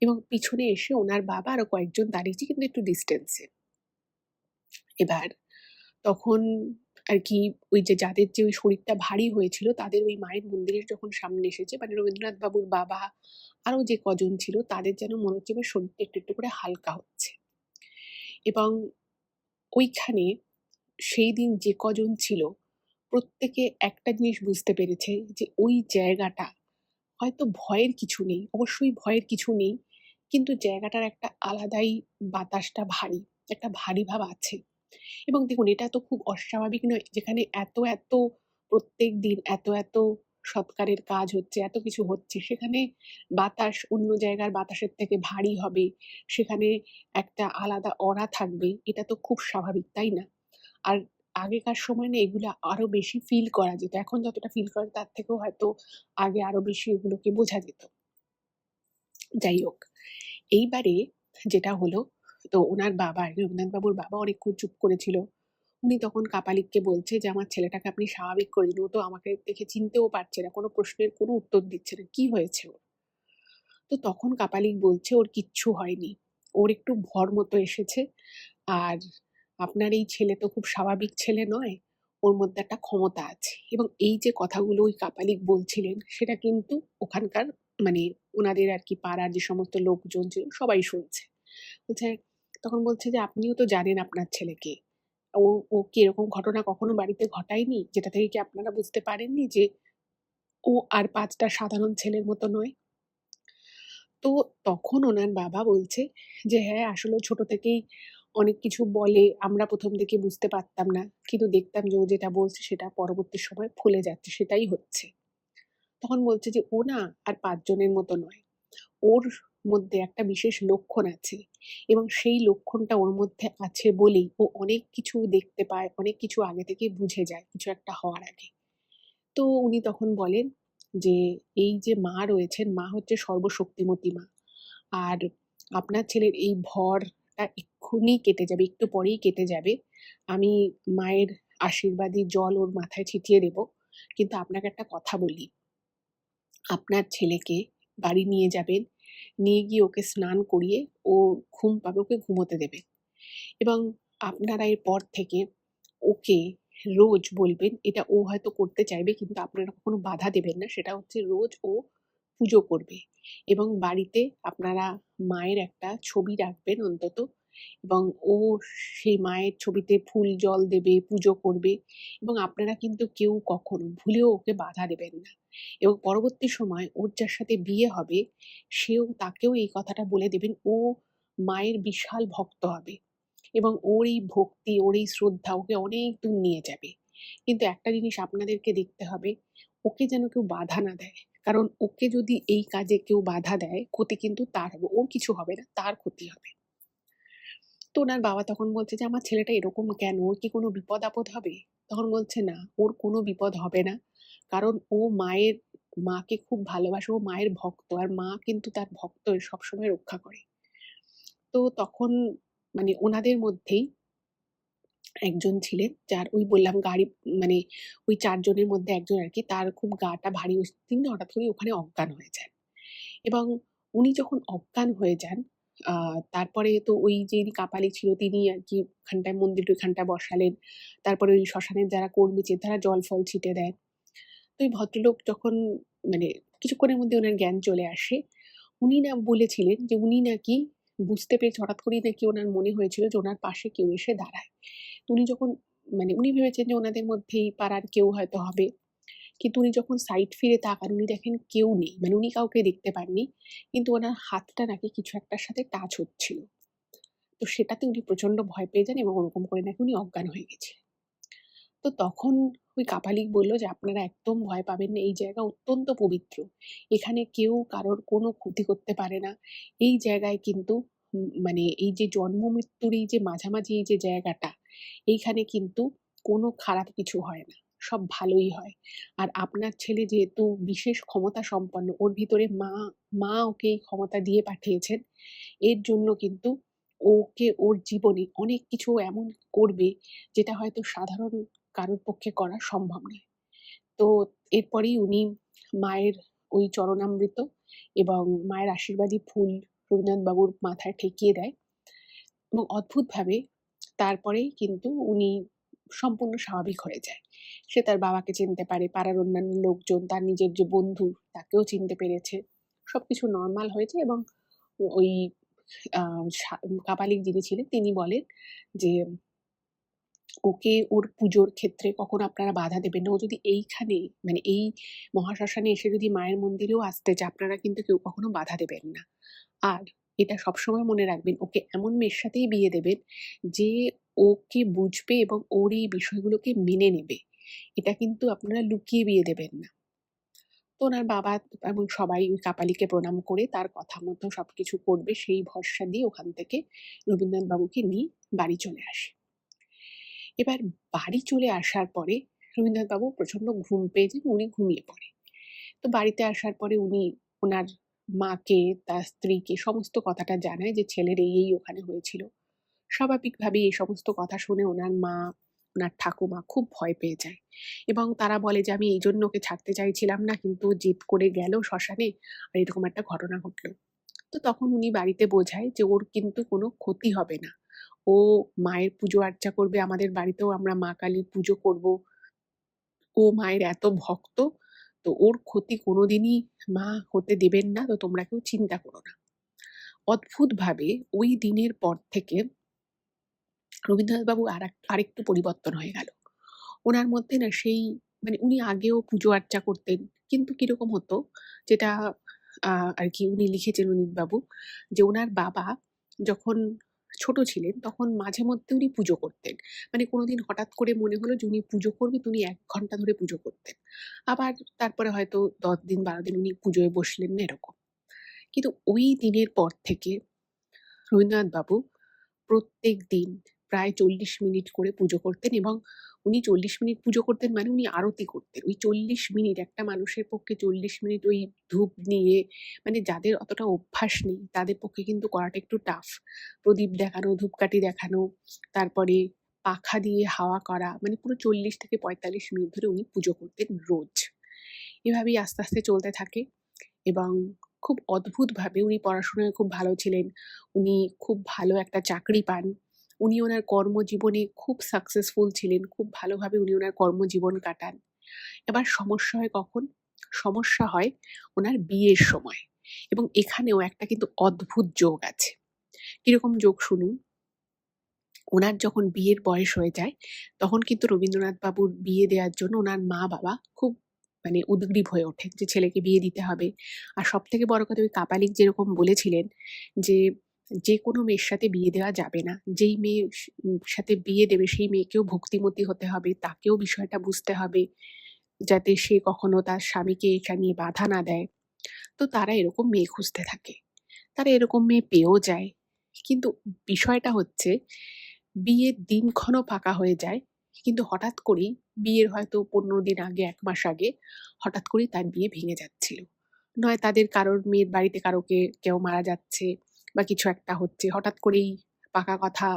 A: এবং পিছনে এসে ওনার বাবা আরো কয়েকজন দাঁড়িয়েছে, কিন্তু একটু ডিস্টেন্সে। এবার তখন আর কি ওই যে যাদের যে ওই শরীরটা ভারী হয়েছিল তাদের ওই মায়ের মন্দিরের যখন সামনে এসেছে, মানে রবীন্দ্রনাথ বাবুর বাবা আরো যে কজন ছিল তাদের যেন মনে হচ্ছে এবার শরীরটা একটু একটু করে হালকা হচ্ছে। এবং ওইখানে সেই দিন যে কজন ছিল প্রত্যেকে একটা জিনিস বুঝতে পেরেছে যে ওই জায়গাটা হয়তো ভয়ের কিছু নেই, অবশ্যই ভয়ের কিছু নেই, কিন্তু জায়গাটার একটা আলাদাই বাতাসটা ভারী, একটা ভারী ভাব আছে। এবং দেখুন এটা তো খুব অস্বাভাবিক নয়, যেখানে এত প্রত্যেকদিন এত সৎকারের কাজ হচ্ছে, এত কিছু হচ্ছে, সেখানে বাতাস অন্য জায়গার বাতাসের থেকে ভারী হবে, সেখানে একটা আলাদা অরা থাকবে, এটা তো খুব স্বাভাবিক, তাই না? আর আগেকার সময় না এগুলো আরো বেশি ফিল করা যেত। এখন যতটা ফিল করে তার থেকেও হয়তো আগে আরো বেশি এগুলোকে বোঝা যেত। যাই হোক, এইবারে যেটা হলো, তো ওনার বাবা, রবীন্দ্রনাথ বাবুর বাবা অনেকক্ষণ চুপ করেছিল। উনি তখন কাপালিককে বলছে যে, "আমার ছেলেটাকে আপনি স্বাভাবিক করে দিন। ও তো আমাকে দেখে চিনতেও পারছে না। কোনো প্রশ্নের কোনো উত্তর দিচ্ছে না। কি হয়েছে ওর?" তো তখন কাপালিক বলছে, "ওর কিচ্ছু হয়নি। ওর একটু ভর মতো এসেছে। আর আপনার এই ছেলে তো খুব স্বাভাবিক ছেলে নয়। ওর মধ্যে একটা ক্ষমতা আছে।" এবং এই যে কথাগুলো ওই কাপালিক বলছিলেন সেটা কিন্তু ওখানকার মানে ওনাদের আরকি পাড়ার যে সমস্ত লোকজন ছিল সবাই শুনছে। বলছে তখন বলছে যে, "আপনিও তো জানেন আপনার ছেলেকে। ও ও কি এরকম ঘটনা কখনো বাড়িতে ঘটায়নি? যেটা থেকে কি আপনারা বুঝতে পারেননি যে ও আর ৫ টা সাধারণ ছেলের মতো নয়?" তো তখন ওনার বাবা বলছে যে, "হ্যাঁ, আসলে ও ছোট থেকেই অনেক কিছু বলে। আমরা ১ম দিকে বুঝতে পারতাম না। কিন্তু দেখতাম যে ও যেটা বলছে সেটা পরবর্তী সময়ে ফলে যাচ্ছে, সেটাই হচ্ছে।" তখন বলছে যে, "ও না আর ৫ জনের মতো নয়। ওর মধ্যে একটা বিশেষ লক্ষণ আছে এবং সেই লক্ষণটা ওর মধ্যে আছে বলেই ও অনেক কিছু দেখতে পায়, অনেক কিছু আগে থেকেই বুঝে যায় কিছু একটা হওয়ার আগে।" তো উনি তখন বলেন যে, "এই যে মা রয়েছেন, মা হচ্ছে সর্বশক্তিমতী মা। আর আপনার ছেলের এই ভরটা এক্ষুনি কেটে যাবে, একটু পরেই কেটে যাবে। আমি মায়ের আশীর্বাদী জল ওর মাথায় ছিটিয়ে দেব। কিন্তু আপনাকে একটা কথা বলি, আপনার ছেলেকে বাড়ি নিয়ে যাবেন, নিয়ে গিয়ে ওকে স্নান করিয়ে ও ঘুম পাবে, ওকে ঘুমোতে দেবেন। এবং আপনারা এরপর থেকে ওকে রোজ বলবেন, এটা ও হয়তো করতে চাইবে কিন্তু আপনারা কখনো বাধা দেবেন না। সেটা হচ্ছে রোজ ও পুজো করবে এবং বাড়িতে আপনারা মায়ের একটা ছবি রাখবেন অন্তত এবং ও সেই মায়ের ছবিতে ফুল জল দেবে, পুজো করবে এবং আপনারা কিন্তু কেউ কখনো ভুলেও ওকে বাধা দেবেন না। এবং পরবর্তী সময় ওর যার সাথে বিয়ে হবে তাকেও এই কথাটা বলে দেবেন, ও মায়ের বিশাল ভক্ত হবে। এবং ওর এই ভক্তি, ওর এই শ্রদ্ধা ওকে অনেক দূর নিয়ে যাবে। কিন্তু একটা জিনিস আপনাদেরকে দেখতে হবে, ওকে যেন কেউ বাধা না দেয়। কারণ ওকে যদি এই কাজে কেউ বাধা দেয়, ক্ষতি কিন্তু তার হবে। ওর কিছু হবে না, তার ক্ষতি হবে। তো উনার বাবা তখন বলছে যে, "আমার ছেলেটা এরকম কেন? ওর কি কোনো বিপদ-আপদ হবে?" তখন বলছে, "না, ওর কোনো বিপদ হবে না। কারণ ও মাকে খুব ভালোবাসে। ও মায়ের ভক্ত। আর মা কিন্তু তার ভক্তের সবসময় রক্ষা করে।" তো তখন মানে ওনাদের মধ্যেই একজন ছিলেন যার ওই বললাম গাড়ি মানে ওই ৪ জনের মধ্যে একজন আরকি, তার খুব গাটা ভারী তিনি হঠাৎ করেই ওখানে অজ্ঞান হয়ে যান। এবং উনি যখন অজ্ঞান হয়ে যান, আ তারপরে তো ওই যে কাপালিক ছিল তিনি আরকি ওখানটায় মন্দিরের ওখানটায় বসালেন। তারপরে ওই শ্মশানের যারা কর্মী ছিলেন তারা জল-ফল ছিটে দেন। তো এই ভদ্রলোক যখন মানে কিছুক্ষণের মধ্যে উনার জ্ঞান চলে আসে। উনি না বলেছিলেন যে উনি নাকি বুঝতে পেরেছে হঠাৎ করেই নাকি উনার মনে হয়েছিল যে উনার পাশে কেউ এসে দাঁড়ায়। তো উনি যখন মানে উনি ভেবেছেন যে উনাদের মধ্যেই পাড়ার কেউ হয়তো হবে। কিন্তু উনি যখন সাইড ফিরে তাকান উনি দেখেন কেউ নেই। মানে উনি কাউকে দেখতে পাননি। কিন্তু উনার হাতটা নাকি কিছু একটার সাথে টাচ হচ্ছিল। তো সেটাতে উনি প্রচন্ড ভয় পেয়ে যান এবং ওরকম করে নাকি উনি অজ্ঞান হয়ে গেছিলেন। তো তখন ওই কাপালিক বলল যে, "আপনারা একদম ভয় পাবেন না। এই জায়গা অত্যন্ত পবিত্র। এখানে কেউ কারোর কোনো ক্ষতি করতে পারে না। এই জায়গায় কিন্তু মানে এই যে জন্ম মৃত্যুর এই যে মাঝামাঝি এই যে জায়গাটা, এইখানে কিন্তু কোনো খারাপ কিছু হয় না। সব ভালোই হয়। আর আপনার ছেলে যেহেতু বিশেষ ক্ষমতা সম্পন্ন, ওর ভিতরে মা ওকে এই ক্ষমতা দিয়ে পাঠিয়েছেন। এর জন্য কিন্তু ওকে ওর জীবনে অনেক কিছু এমন করবে যেটা হয়তো সাধারণ কারোর পক্ষে করা সম্ভব নয়।" তো এরপরেই উনি মায়ের ওই চরণামৃত এবং মায়ের আশীর্বাদী ফুল রবীন্দ্রনাথ বাবুর মাথায় ঠেকিয়ে দেয় এবং অদ্ভুতভাবে তারপরেই কিন্তু উনি সম্পূর্ণ স্বাভাবিক হয়ে যায়। সে তার বাবাকে চিনতে পারে, পাড়ার অন্যান্য লোকজন, তার নিজের যে বন্ধু তাকেও চিনতে পেরেছে। সবকিছু নরমাল হয়েছে এবং ওই আ কাপালিক যিনি ছিলেন তিনি বলেন যে ওকে ওর পুজোর ক্ষেত্রে কখনো আপনারা বাধা দেবেন না। ও যদি এইখানে মানে এই মহাশ্মশানে এসে যদি মায়ের মন্দিরেও আসতে চায়, আপনারা কিন্তু কেউ কখনো বাধা দেবেন না। আর এটা সবসময় মনে রাখবেন, ওকে এমন মেয়ের সাথেই বিয়ে দেবেন যে ওকে বুঝবে এবং ওর এই বিষয়গুলোকে মেনে নেবে। এটা কিন্তু আপনারা লুকিয়ে বিয়ে দেবেন না। তো ওনার বাবা এবং সবাই ওই কাপালিকে প্রণাম করে তার কথা মতো সবকিছু করবে সেই ভরসা দিয়ে ওখান থেকে রবীন্দ্রনাথ বাবুকে নিয়ে বাড়ি চলে আসে। এবার বাড়ি চলে আসার পরে রবীন্দ্রনাথবাবু প্রচণ্ড ঘুম পেয়েছে, উনি ঘুমিয়ে পড়ে। তো বাড়িতে আসার পরে উনি ওনার মাকে, তার স্ত্রীকে সমস্ত কথাটা জানায় যে ছেলের এই ওখানে হয়েছিল। স্বাভাবিকভাবেই এই সমস্ত কথা শুনে ওনার মা, ওনার ঠাকুমা খুব ভয় পেয়ে যায় এবং তারা বলে যে, "আমি এইজন্য ওকে ছাড়তে চাইছিলাম না, কিন্তু ও জেদ করে গেল শ্মশানে আর এরকম একটা ঘটনা ঘটল।" তো তখন উনি বাড়িতে বোঝায় যে ওর কিন্তু কোনো ক্ষতি হবে না। ও মায়ের পুজো আর্চা করবে, আমাদের বাড়িতেও আমরা মা কালীর পুজো করব। ও মায়ের এত ভক্ত, তো ওর ক্ষতি কোনোদিনই মা হতে দেবেন না, তো তোমরা কেউ চিন্তা করো না। অদ্ভুতভাবে ওই দিনের পর থেকে রবীন্দ্রনাথবাবু আরেকটু পরিবর্তন হয়ে গেল। ওনার মধ্যে না সেই মানে উনি আগেও পুজো আর্চা করতেন। কিন্তু কিরকম হতো, যেটা আর কি উনি লিখেছেন অনিতবাবু, যে ওনার বাবা যখন ছোট ছিলেন তখন মাঝে মধ্যে উনি পুজো করতেন। মানে কোনোদিন হঠাৎ করে মনে হলো যে উনি পুজো করবেন, তো উনি ১ ঘন্টা ধরে পুজো করতেন। আবার তারপরে হয়তো ১০ দিন ১২ দিন উনি পুজোয় বসলেন না, এরকম। কিন্তু ওই দিনের পর থেকে রবীন্দ্রনাথবাবু প্রত্যেকদিন প্রায় ৪০ মিনিট করে পুজো করতেন এবং উনি ৪০ মিনিট পুজো করতেন মানে উনি আরতি করতেন। ওই ৪০ মিনিট একটা মানুষের পক্ষে ৪০ মিনিট ওই ধূপ নিয়ে, মানে যাদের অতটা অভ্যাস নেই তাদের পক্ষে কিন্তু করাটা একটু টাফ। প্রদীপ দেখানো, ধূপকাঠি দেখানো, তারপরে পাখা দিয়ে হাওয়া করা, মানে পুরো ৪০ থেকে ৪৫ মিনিট ধরে উনি পুজো করতেন রোজ। এভাবেই আস্তে, আস্তে চলতে থাকে এবং খুব অদ্ভুতভাবে উনি পড়াশোনায় খুব ভালো ছিলেন। উনি খুব ভালো একটা চাকরি পান। উনি ওনার কর্মজীবনে খুব সাকসেসফুল ছিলেন। খুব ভালোভাবে উনি ওনার কর্মজীবন কাটান। এবার সমস্যা হয় কখন? সমস্যা হয় ওনার বিয়ের সময় এবং এখানেও একটা কিন্তু অদ্ভুত যোগ আছে। কিরকম যোগ শুনুন। ওনার যখন বিয়ের বয়স হয়ে যায়, তখন কিন্তু রবীন্দ্রনাথ বাবুর বিয়ে দেওয়ার জন্য ওনার মা-বাবা খুব মানে উদগ্রীব হয়ে ওঠেন যে ছেলেকে বিয়ে দিতে হবে। আর সবথেকে বড় কথা, ওই কাপালিক যেরকম বলেছিলেন যে, যেকোনো মেয়ের সাথে বিয়ে দেওয়া যাবে না। যেই মেয়ে সাথে বিয়ে দেবে সেই মেয়েকেও ভক্তিমতী হতে হবে, তাকেও বিষয়টা বুঝতে হবে, যাতে সে কখনো তার স্বামীকে এটা নিয়ে বাধা না দেয়। তো তারা এরকম মেয়ে খুঁজতে থাকে। তারা এরকম মেয়ে পেয়েও যায়। কিন্তু বিষয়টা হচ্ছে, বিয়ের দিনক্ষণও পাকা হয়ে যায়। কিন্তু হঠাৎ করেই বিয়ের হয়তো ১৫ দিন আগে, ১ মাস আগে হঠাৎ করেই তার বিয়ে ভেঙে যাচ্ছিল। নয় তাদের কারোর মেয়ের বাড়িতে কেউ মারা যাচ্ছে বা কিছু একটা হচ্ছে। হঠাৎ করেই পাকা কথা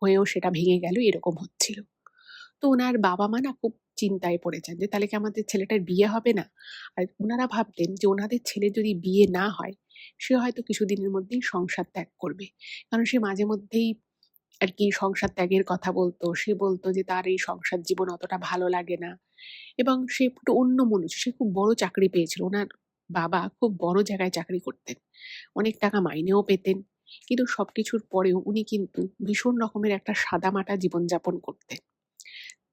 A: হয়েও সেটা ভেঙে গেল, এরকম হচ্ছিল। তো উনার বাবা-মা না খুব চিন্তায় পড়ে যান যে তাহলে কি আমাদের ছেলেটার বিয়ে হবে না? আর উনারা ভাবতেন যে ওনাদের ছেলের যদি বিয়ে না হয়, সে হয়তো কিছুদিনের মধ্যেই সংসার ত্যাগ করবে। কারণ সে মাঝে মধ্যেই আরকি সংসার ত্যাগের কথা বলত। সে বলত যে তার এই সংসার জীবন অতটা ভালো লাগে না এবং সে একটু অন্যমনস্ক। সে খুব বড় চাকরি পেয়েছিল। উনার বাবা খুব বড় জায়গায় চাকরি করতেন। অনেক টাকা মাইনেও পেতেন। কিন্তু সবকিছুর পরেও উনি কিন্তু ভীষণ রকমের একটা সাদামাটা জীবনযাপন করতেন।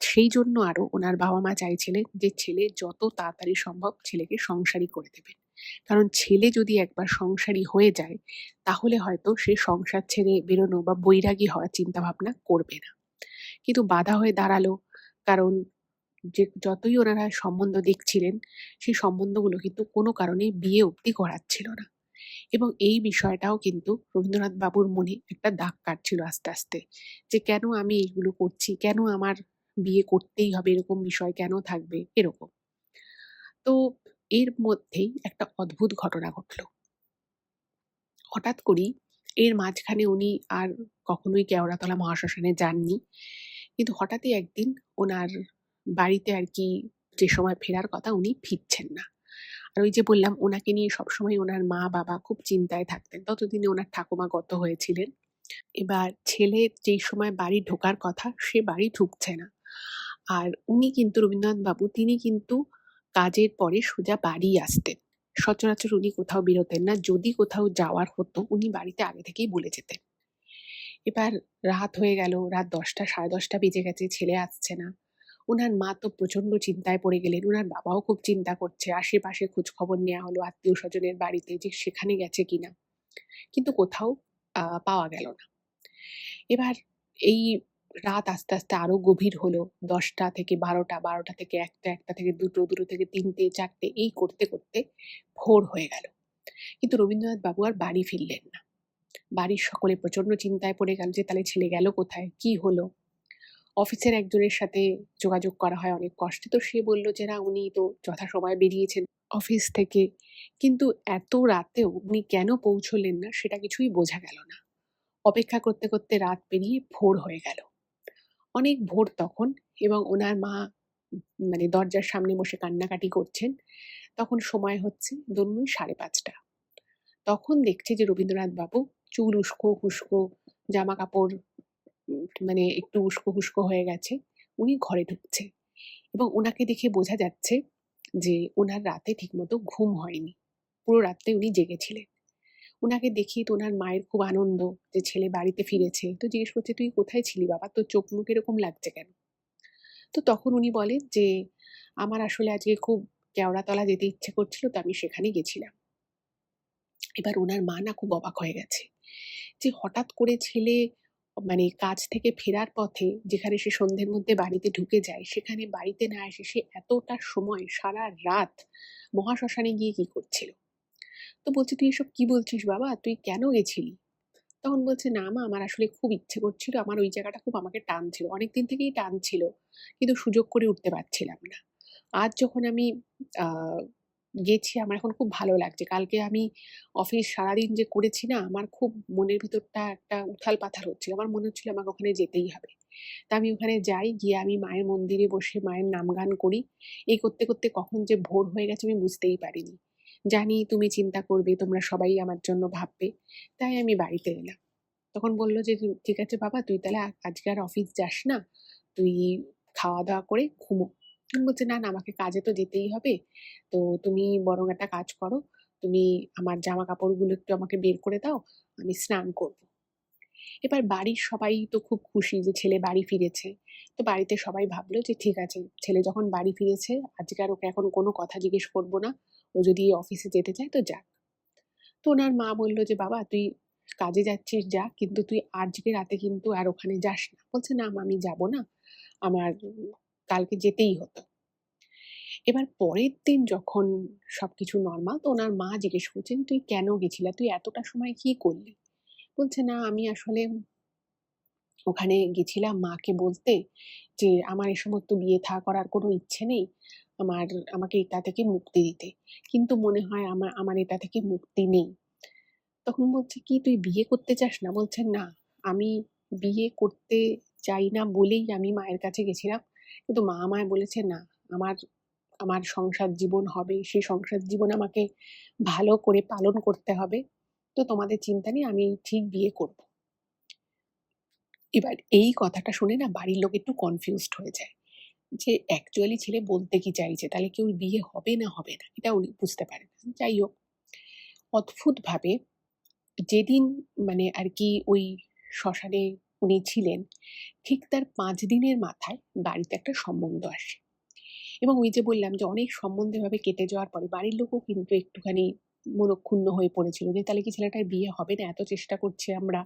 A: সেইজন্য আরো উনার বাবা-মা চাইছিলেন যে ছেলে যত তাড়াতাড়ি সম্ভব ছেলেকে সংসারী করে দেবেন। কারণ ছেলে যদি একবার সংসারী হয়ে যায়, তাহলে হয়তো সে সংসার ছেড়ে বেরোনো বা বৈরাগী হওয়ার চিন্তাভাবনা করবে না। কিন্তু বাধা হয়ে দাঁড়ালো, কারণ যে যতই ওনারা সম্বন্ধ দেখছিলেন, সেই সম্বন্ধগুলো কিন্তু কোনো কারণেই বিয়ে অবধি গড়াচ্ছিল না। এবং এই বিষয়টাও কিন্তু রবীন্দ্রনাথ বাবুর মনে একটা দাগ কাটছিল আস্তে, আস্তে। যে কেন আমি এগুলো করছি? কেন আমার বিয়ে করতেই হবে? এরকম বিষয় কেন থাকবে? এরকম। তো এর মধ্যেই একটা অদ্ভুত ঘটনা ঘটল। হঠাৎ করেই এর মাঝখানে উনি আর কখনোই কেওড়াতলা মহাশ্মশানে যাননি। কিন্তু হঠাৎই একদিন ওনার বাড়িতে আরকি যে সময় ফেরার কথা, উনি ফিরছেন না। আর ওই যে বললাম, ওনাকে নিয়ে সবসময় ওনার মা-বাবা খুব চিন্তায় থাকতেন। ততদিনে ওনার ঠাকুমা গত হয়েছিলেন। এবার ছেলে যেই সময় বাড়ি ঢোকার কথা, সে বাড়ি ঢুকছে না। আর উনি কিন্তু রবীন্দ্রনাথ বাবু, তিনি কিন্তু কাজের পরে সোজা বাড়ি আসতেন। সচরাচর উনি কোথাও বেরোতেন না। যদি কোথাও যাওয়ার হতো, উনি বাড়িতে আগে থেকেই বলে যেতেন। এবার রাত হয়ে গেল, রাত ১০টা ১০:৩০ বেজে গেছে, ছেলে আসছে না। উনার মা তো প্রচন্ড চিন্তায় পড়ে গেলেন। উনার বাবাও খুব চিন্তা করছে। আশেপাশে খোঁজখবর নেয়া হলো আত্মীয়স্বজনের বাড়িতে যে সেখানে গেছে কিনা। কিন্তু কোথাও পাওয়া গেল না। এবার এই রাত আস্তে, আস্তে আরো গভীর হলো। ১০টা থেকে ১২টা, ১২টা থেকে ১টা, ১টা থেকে ২টো, ২টো থেকে ৩টে, ৪টে, এই করতে, করতে ভোর হয়ে গেল। কিন্তু রবীন্দ্রনাথ বাবু আর বাড়ি ফিরলেন না। বাড়ির সকলে প্রচন্ড চিন্তায় পড়ে গেল যে তাহলে ছেলে গেল কোথায়? কি হলো? অফিসের একজনের সাথে যোগাযোগ করা হয় অনেক কষ্টে। তো সে বলল যে, "না, উনি তো যথাসময়ে বেরিয়েছেন অফিস থেকে। কিন্তু এত রাতেও উনি কেন পৌঁছলেন না সেটা কিছুই বোঝা গেল না। অপেক্ষা করতে, করতে রাত পেরিয়ে ভোর হয়ে গেল। অনেক ভোর তখন, এবং ওনার মা মানে দরজার সামনে বসে কান্নাকাটি করছেন। তখন সময় হচ্ছে ধরুন ওই 5:30। তখন দেখছি যে রবীন্দ্রনাথ বাবু চুল উস্কো-খুস্কো, জামাকাপড় মানে একটু উস্কো-খুস্কো হয়ে গেছে। উনি ঘরে ঢুকছে, এবং উনাকে দেখে বোঝা যাচ্ছে যে উনার রাতে ঠিকমতো ঘুম হয়নি। পুরো রাতটাই উনি জেগেছিলেন। উনাকে দেখেই তো উনার মায়ের খুব আনন্দ যে ছেলে বাড়িতে ফিরেছে। তো জিজ্ঞেস করছে, "তুই কোথায় ছিলি বাবা? তোর চোখ মুখ এরকম লাগছে কেন?" তো তখন উনি বলেন যে, "আমার আসলে আজকে খুব কেওড়াতলা যেতে ইচ্ছে করছিল, তো আমি সেখানে গেছিলাম।" এবার উনার মা না খুব অবাক হয়ে গেছে যে হঠাৎ করে ছেলে মানে কাজ থেকে ফেরার পথে, যেখানে সে সন্ধ্যের মধ্যে বাড়িতে ঢুকে যায়, সেখানে বাড়িতে না এসে সে এতটা সময় সারা রাত মহাশ্মশানে গিয়ে কি করছিল। তো বলছে, "তুই এসব কি বলছিস বাবা? তুই কেন গেছিলি?" তখন বলছে, "না মা, আমার আসলে খুব ইচ্ছে করছিল। আমার ওই জায়গাটা খুব আমাকে টানছিল। অনেকদিন থেকেই টানছিল। কিন্তু সুযোগ করে উঠতে পারছিলাম না। আজ যখন আমি আ গেছি, আমার এখন খুব ভালো লাগছে। কালকে আমি অফিস সারাদিন যে করেছি না, আমার খুব মনের ভিতরটা একটা উথাল-পাথাল হচ্ছিল। আমার মনে হচ্ছিল আমাকে ওখানে যেতেই হবে। তা আমি ওখানে যাই, গিয়ে আমি মায়ের মন্দিরে বসে মায়ের নামগান করি। এই করতে, করতে কখন যে ভোর হয়ে গেছে আমি বুঝতেই পারিনি। জানি তুমি চিন্তা করবে, তোমরা সবাই আমার জন্য ভাববে। তাই আমি বাড়িতে এলাম।" তখন বলল যে, ঠিক আছে বাবা, তুই তাহলে আজকে আর অফিস যাস না। তুই খাওয়া-দাওয়া করে ঘুমো।" আমি বলছি, "না, না, আমাকে কাজে তো যেতেই হবে। তো তুমি বরং একটা কাজ করো। তুমি আমার জামাকাপড়গুলো একটু আমাকে বের করে দাও। আমি স্নান করব।" এবার বাড়ির সবাই তো খুব খুশি যে ছেলে বাড়ি ফিরেছে। তো বাড়িতে সবাই ভাবলো যে ঠিক আছে, ছেলে যখন বাড়ি ফিরেছে আজকে আর ওকে এখন কোনো কথা জিজ্ঞেস করব না। ও যদি অফিসে যেতে চায় তো যাক। তো ওনার মা বলল যে, "বাবা, তুই কাজে যাচ্ছিস যা, কিন্তু তুই আজকে রাতে কিন্তু আর ওখানে যাস না।" বলছে, "না মা, আমি যাব না। আমার কালকে যেতেই হতো।" এবার পরের দিন যখন সবকিছু নরমাল, তো ওনার মা জিজ্ঞেস করছেন, "তুই কেন গেছিলা? তুই এতটা সময় কি করলি?" বলছে, "না, আমি আসলে ওখানে গেছিলাম মাকে বলতে যে আমার এ সমস্ত বিয়ে থা করার কোনো ইচ্ছে নেই। আমার আমাকে এটা থেকে মুক্তি দিতে। কিন্তু মনে হয় আমার এটা থেকে মুক্তি নেই।" তখন বলছে, "কি তুই বিয়ে করতে চাস না?" বলছে, "না, আমি বিয়ে করতে চাই না বলেই আমি মায়ের কাছে গেছিলাম। কিন্তু মা আমায় বলেছে, না, আমার আমার সংসার জীবন হবে। সেই সংসার জীবন আমাকে ভালো করে পালন করতে হবে। তো তোমাদের চিন্তা নেই, আমি ঠিক বিয়ে করব।" এবার এই কথাটা শুনে না বাড়ির লোক একটু কনফিউজড হয়ে যায়। যে অ্যাকচুয়ালি ছেলে বলতে কি চাইছে? তাহলে কি ওর বিয়ে হবে না হবে না? এটা উনি বুঝতে পারেন না। যাই হোক, অদ্ভুতভাবে যেদিন মানে আরকি ওই শ্মশানে উনি ছিলেন, ঠিক তার ৫ দিনের মাথায় বাড়িতে একটা সম্বন্ধ আসে। এবং ওই যে বললাম যে অনেক সম্বন্ধ এভাবে কেটে যাওয়ার পরে বাড়ির লোকও কিন্তু একটুখানি মনঃক্ষুণ্ণ হয়ে পড়েছিল যে তাহলে কি ছেলেটার বিয়ে হবে না? এত চেষ্টা করছি আমরা।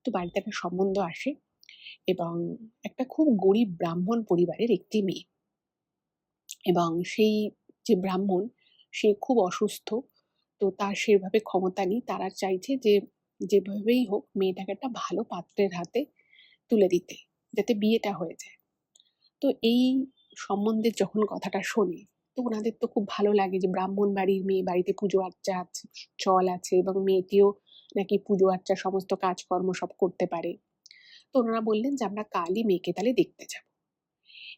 A: তো বাড়িতে একটা সম্বন্ধ আসে, এবং একটা খুব গরিব ব্রাহ্মণ পরিবারের একটি মেয়ে। এবং সেই যে ব্রাহ্মণ, সে খুব অসুস্থ। তো তার সেভাবে ক্ষমতা নেই। তারা চাইছে যে যেভাবেই হোক মেয়েটাকে একটা ভালো পাত্রের হাতে তুলে দিতে, যাতে বিয়েটা হয়ে যায়। তো এই সম্বন্ধের যখন কথাটা শোনে, তো ওনাদের তো খুব ভালো লাগে যে ব্রাহ্মণ বাড়ির মেয়ে, বাড়িতে পুজো আচ্চা আছে, চল আছে, এবং মেয়েটিও নাকি পুজো আচ্চা সমস্ত কাজকর্ম সব করতে পারে। তো ওনারা বললেন যে, "আমরা কালই মেয়েকে তাহলে দেখতে যাব।"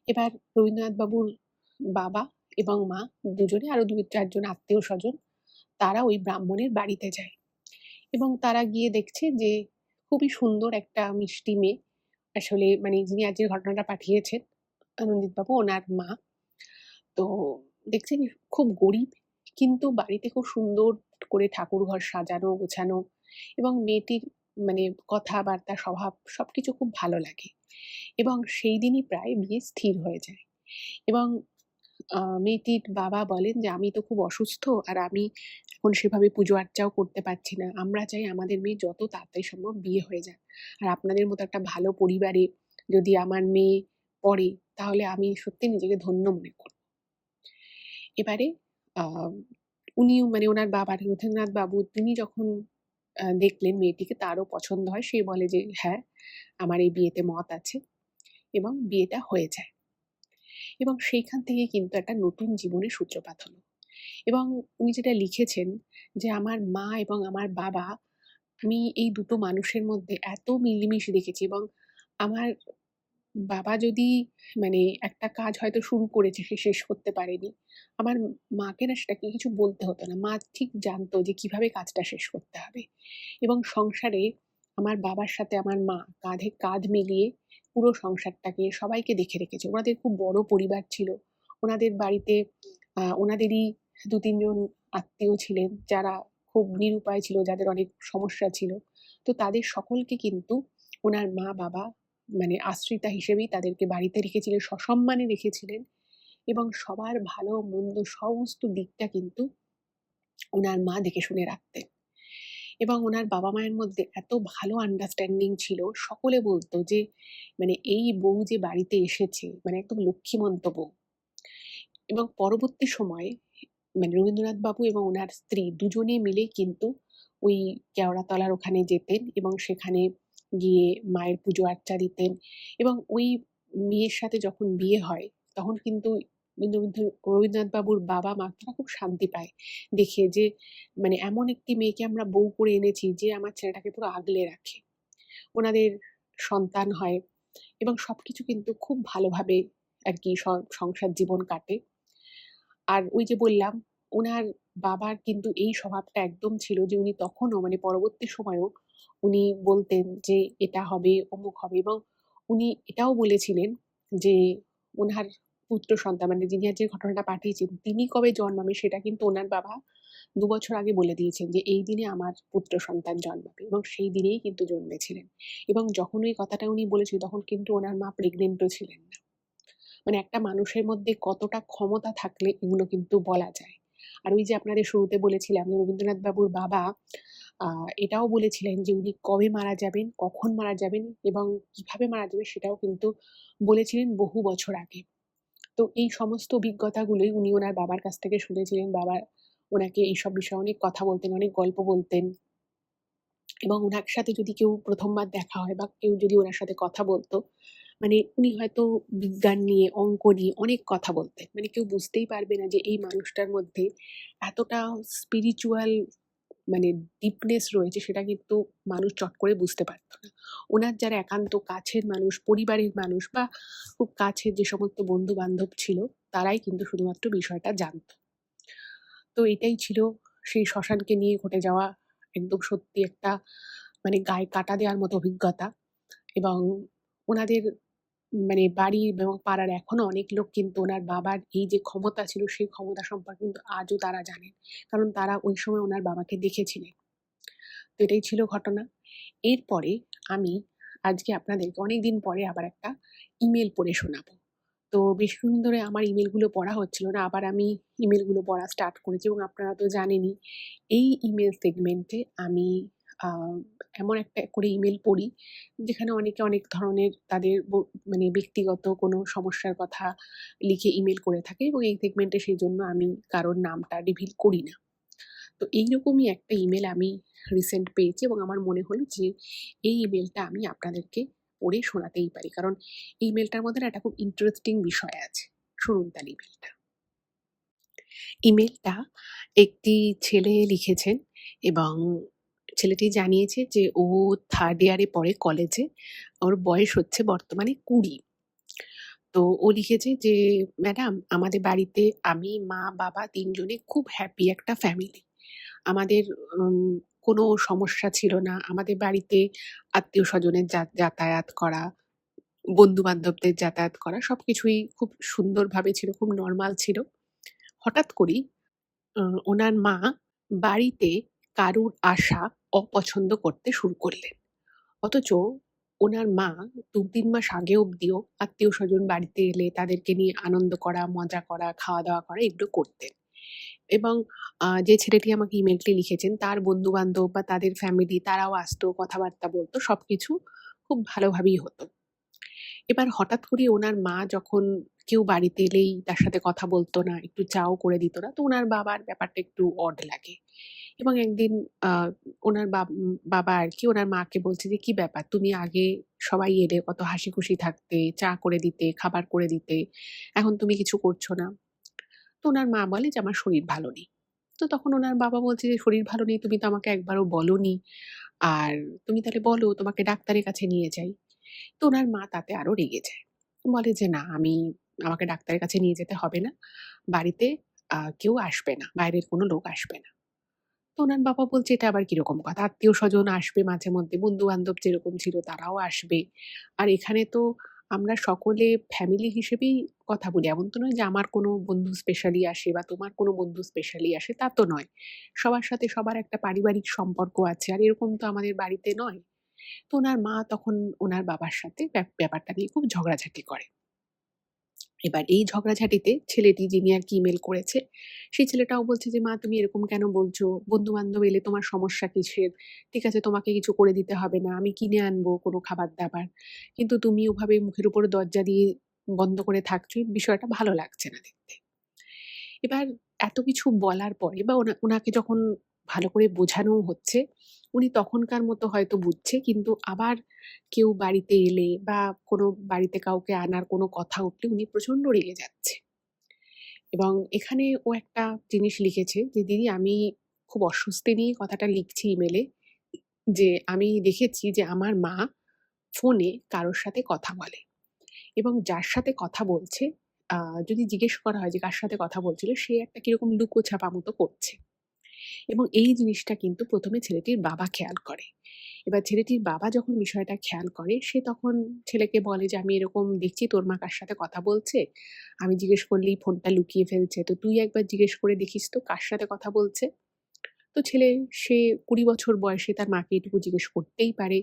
A: এবার রবীন্দ্রনাথ বাবুর বাবা এবং মা দুজনে, আরো ২-৪ জন আত্মীয়স্বজন, তারা ওই ব্রাহ্মণের বাড়িতে যায়, এবং তারা গিয়ে দেখছে যে খুবই সুন্দর একটা মিষ্টি মেয়ে। আসলে মানে যিনি আজকের ঘটনাটা পাঠিয়েছেন, রঞ্জিতবাবু, ওনার মা। তো দেখছেন খুব গরিব, কিন্তু বাড়িতে খুব সুন্দর করে ঠাকুরঘর সাজানো গোছানো, এবং মেয়েটির মানে কথাবার্তা, স্বভাব সবকিছু খুব ভালো লাগে। এবং সেই দিনই প্রায় বিয়ে স্থির হয়ে যায়। এবং মেয়েটির বাবা বলেন যে, "আমি তো খুব অসুস্থ, আর আমি এখন সেভাবে পুজো আর্চাও করতে পারছি না। আমরা চাই আমাদের মেয়ে যত তাড়াতাড়ি সম্ভব বিয়ে হয়ে যাক। আর আপনাদের মতো একটা ভালো পরিবারে যদি আমার মেয়ে পড়ে, তাহলে আমি সত্যি নিজেকে ধন্য মনে করব।" এবারে আ উনিও মানে উনার বাবা রথীন্দ্রনাথ বাবু, তিনি যখন দেখলেন মেয়েটিকে, তারও পছন্দ হয়। সে বলে যে, "হ্যাঁ, আমার এই বিয়েতে মত আছে।" এবং বিয়েটা হয়ে যায় এবং সেইখান থেকে কিন্তু একটা নতুন জীবনের সূত্রপাত হলো। এবং উনি যেটা লিখেছেন যে আমার মা এবং আমার বাবা, আমি এই দুটো মানুষের মধ্যে এত মিলমিশ দেখেছি এবং আমার বাবা যদি মানে একটা কাজ হয়তো শুরু করেছে সে শেষ করতে পারেনি। আমার মাকে না সেটাকে কিছু বলতে হতো না। মা ঠিক জানতো যে কিভাবে কাজটা শেষ করতে হবে। এবং সংসারে আমার বাবার সাথে আমার মা কাঁধে কাঁধ মিলিয়ে পুরো সংসারটাকে সবাইকে দেখে রেখেছে। ওনাদের খুব বড় পরিবার ছিল। ওনাদের বাড়িতে ওনাদেরই ২-৩ জন আত্মীয় ছিলেন যারা খুব নিরুপায় ছিল, যাদের অনেক সমস্যা ছিল। তো তাদের সকলকে কিন্তু ওনার মা-বাবা মানে আশ্রিতা হিসেবেই তাদেরকে বাড়িতে রেখেছিলেন, সসম্মানে রেখেছিলেন এবং সবার ভালো-মন্দ সমস্ত দিকটা কিন্তু উনার মা দেখে শুনে রাখতেন। এবং উনার বাবা-মায়ের মধ্যে এত ভালো আন্ডারস্ট্যান্ডিং ছিল, সকলে বলত যে মানে এই বউ যে বাড়িতে এসেছে মানে একদম লক্ষ্মীমন্ত বউ। এবং পরবর্তী সময়ে মানে রবীন্দ্রনাথ বাবু এবং উনার স্ত্রী দুজনে মিলেই কিন্তু ওই কেওড়াতলার ওখানে যেতেন এবং সেখানে গিয়ে মায়ের পুজো আর্চা দিতেন এবং ওই মেয়ের সাথে যখন বিয়ে হয় তখন কিন্তু রবীন্দ্রনাথ বাবুর বাবা-মা তারা খুব শান্তি পায় দেখে যে মানে এমন একটি মেয়েকে আমরা বউ করে এনেছি যে আমার ছেলেটাকে পুরো আগলে রাখে। ওনাদের সন্তান হয় এবং সবকিছু কিন্তু খুব ভালোভাবে আরকি সংসার জীবন কাটে। আর ওই যে বললাম, উনার বাবার কিন্তু এই স্বভাবটা একদম ছিল যে উনি তখনও মানে পরবর্তী সময়েও উনি বলতেন যে এটা হবে, অমুক হবে এবং উনি এটাও বলেছিলেন যে উনার পুত্র সন্তান মানে যিনি আজকে ঘটনাটা পাঠিয়েছেন তিনি কবে জন্মাবে সেটা কিন্তু উনার বাবা ২ বছর আগে বলে দিয়েছেন যে এই দিনে আমার পুত্র সন্তান জন্মাবে এবং সেই দিনেই কিন্তু জন্মেছিলেন। এবং যখন ওই কথাটা উনি বলেছিলেন তখন কিন্তু উনার মা প্রেগন্যান্টও ছিলেন না। মানে একটা মানুষের মধ্যে কতটা ক্ষমতা থাকলে এগুলো কিন্তু বলা যায়। আর ওই যে আপনাদের শুরুতে বলেছিলাম যে রবীন্দ্রনাথ বাবুর বাবা আ এটাও বলেছিলেন যে উনি কবে মারা যাবেন, কখন মারা যাবেন এবং কিভাবে মারা যাবেন সেটাও কিন্তু বলেছিলেন বহু বছর আগে। তো এই সমস্ত অভিজ্ঞতাগুলোই উনি ওনার বাবার কাছ থেকে শুনেছিলেন। বাবা ওনাকে এইসব বিষয়ে অনেক কথা বলতেন, অনেক গল্প বলতেন। এবং উনার সাথে যদি কেউ ১ম বার দেখা হয় বা কেউ যদি উনার সাথে কথা বলত, মানে উনি হয়তো বিজ্ঞান নিয়ে, অঙ্ক নিয়ে অনেক কথা বলতেন। মানে কেউ বুঝতেই পারবে না যে এই মানুষটার মধ্যে এতটা স্পিরিচুয়াল মানে ডিপনেস রয়েছে সেটা কিন্তু মানুষ চট করে বুঝতে পারত না। উনার যারা একান্ত কাছের মানুষ, পরিবারের মানুষ বা খুব কাছের যে সমস্ত বন্ধু-বান্ধব ছিল তারাই কিন্তু শুধুমাত্র বিষয়টা জানত। তো এটাই ছিল সেই শ্মশানকে নিয়ে ঘটে যাওয়া একদম সত্যি একটা মানে গায়ে কাঁটা দেওয়ার মতো অভিজ্ঞতা। এবং ওনাদের মানে বাড়ি এবং পাড়ার এখনো অনেক লোক কিন্তু ওনার বাবার এই যে ক্ষমতা ছিল সেই ক্ষমতা সম্পর্কে কিন্তু আজও তারা জানেন। কারণ তারা ওই সময় ওনার বাবাকে দেখেছিলেন। তো এটাই ছিল ঘটনা। এরপরে আমি আজকে আপনাদেরকে অনেকদিন পরে আবার একটা ইমেইল পড়ে শোনাবো। তো বেশিক্ষণ ধরে আমার ইমেইলগুলো পড়া হচ্ছিল না। আবার আমি ইমেইলগুলো পড়া স্টার্ট করেছি এবং আপনারা তো জানেনই এই ইমেইল সেগমেন্টে আমি আ এমন একটা করে ইমেইল পড়ি যেখানে অনেকে অনেক ধরনের তাদের মানে ব্যক্তিগত কোনো সমস্যার কথা লিখে ইমেইল করে থাকে এবং এই সেগমেন্টে সেইজন্য আমি কারোর নামটা রিভিল করি না। তো এইরকমই একটা ইমেইল আমি রিসেন্ট পেয়েছি এবং আমার মনে হলো যে এই ইমেইলটা আমি আপনাদেরকে পড়ে শোনাতেই পারি। কারণ এই ইমেইলটার মধ্যে না একটা খুব ইন্টারেস্টিং বিষয় আছে। শুনুন তাহলে ইমেইলটা। ইমেইলটা একটি ছেলে লিখেছেন এবং ছেলেটি জানিয়েছে যে ও 3rd ইয়ারে পড়ে কলেজে। ওর বয়স হচ্ছে বর্তমানে 20। তো ও লিখেছে যে, "ম্যাডাম আমাদের বাড়িতে আমি, মা, বাবা ৩ জনে খুব হ্যাপি একটা ফ্যামিলি। আমাদের কোনো সমস্যা ছিল না। আমাদের বাড়িতে আত্মীয়স্বজনের যাতায়াত করা, বন্ধু-বান্ধবদের যাতায়াত করা সবকিছুই খুব সুন্দরভাবে ছিল, খুব নরমাল ছিল। হঠাৎ করেই আ ওনার মা বাড়িতে কারুর আসা অপছন্দ করতে শুরু করলেন। অথচ ওনার মা ২-৩ মাস আগে অব্দিও আত্মীয়স্বজন বাড়িতে এলে তাদেরকে নিয়ে আনন্দ করা, মজা করা, খাওয়া-দাওয়া করা এগুলো করতেন। এবং যে ছেলেটি আমাকে ইমেইলটি লিখেছেন তার বন্ধু-বান্ধব বা তাদের ফ্যামিলি তারাও আসতো, কথাবার্তা বলত। সবকিছু খুব ভালোভাবেই হতো। এবার হঠাৎ করে ওনার মা যখন কেউ বাড়িতে এলেই তার সাথে কথা বলত না, একটু চাও করে দিত না। তো উনার বাবার ব্যাপারটা একটু অড লাগে। এবং একদিন ওনার বাবা আর কি ওনার মাকে বলছে যে, "কি ব্যাপার? তুমি আগে সবাই এলে কত হাসিখুশি থাকতে, চা করে দিতে, খাবার করে দিতে। এখন তুমি কিছু করছো না।" তো ওনার মা বলে যে, "আমার শরীর ভালো নেই।" তো তখন ওনার বাবা বলছে যে, "শরীর ভালো নেই তুমি তো আমাকে একবারও বলোনি। আর তুমি তাহলে বলো তোমাকে ডাক্তারের কাছে নিয়ে যাই।" তো ওনার মা তাতে আরো রেগে যায়। বলে যে, "না আমাকে ডাক্তারের কাছে নিয়ে যেতে হবে না। বাড়িতে কেউ আসবে না। বাইরের কোনো লোক আসবে না।" তো উনার বাবা বলছে, "এটা আবার কিরকম কথা? আত্মীয়স্বজন আসবে মাঝে মধ্যে, বন্ধু-বান্ধব যেরকম ছিল তারাও আসবে। আর এখানে তো আমরা সকলে ফ্যামিলি হিসেবেই কথা বলি। এমন তো নয় যে আমার কোনো বন্ধু স্পেশালি আসে বা তোমার কোনো বন্ধু স্পেশালি আসে, তা তো নয়। সবার সাথে সবার একটা পারিবারিক সম্পর্ক আছে। আর এরকম তো আমাদের বাড়িতে নয়।" তো উনার মা তখন উনার বাবার সাথে ব্যাপারটা নিয়ে খুব ঝগড়াঝাটি করে। এবার এই ঝগড়াঝাটিতে ছেলেটি যিনি আরকি ইমেইল করেছে, সেই ছেলেটাও বলছে যে, "মা তুমি এরকম কেন বলছো? বন্ধু-বান্ধব এলে তোমার সমস্যা কিসের? ঠিক আছে তোমাকে কিছু করে দিতে হবে না। আমি কিনে আনবো কোনো খাবার-দাবার। কিন্তু তুমি ওভাবে মুখের উপরে দরজা দিয়ে বন্ধ করে থাকছো, এই বিষয়টা ভালো লাগছে না দেখতে।" এবার এত কিছু বলার পরে বা উনাকে যখন ভালো করে বোঝানোও হচ্ছে, উনি তখনকার মতো হয়তো বুঝছে। কিন্তু আবার কেউ বাড়িতে এলে বা কোনো বাড়িতে কাউকে আনার কোনো কথা উঠলে উনি প্রচন্ড রেগে যাচ্ছে। এবং এখানে ও একটা জিনিস লিখেছে যে, "দিদি আমি খুব অস্বস্তি নিয়ে কথাটা লিখছি ইমেইলে যে, আমি দেখেছি যে আমার মা ফোনে কারোর সাথে কথা বলে এবং যার সাথে কথা বলছে আ যদি জিজ্ঞেস করা হয় যে কার সাথে কথা বলছিল, সে একটা কিরকম লুকোছাপা মতো করছে।" এবং এই জিনিসটা কিন্তু ১ম এ ছেলেটির বাবা খেয়াল করে। এবার ছেলেটির বাবা যখন বিষয়টা খেয়াল করে, সে তখন ছেলেকে বলে যে, "আমি এরকম দেখছি তোর মা কার সাথে কথা বলছে। আমি জিজ্ঞেস করলেই ফোনটা লুকিয়ে ফেলছে। তো তুই একবার জিজ্ঞেস করে দেখিস তো কার সাথে কথা বলছে?" তো সে ২০ বছর বয়সে তার মাকে এটুকু জিজ্ঞেস করতেই পারে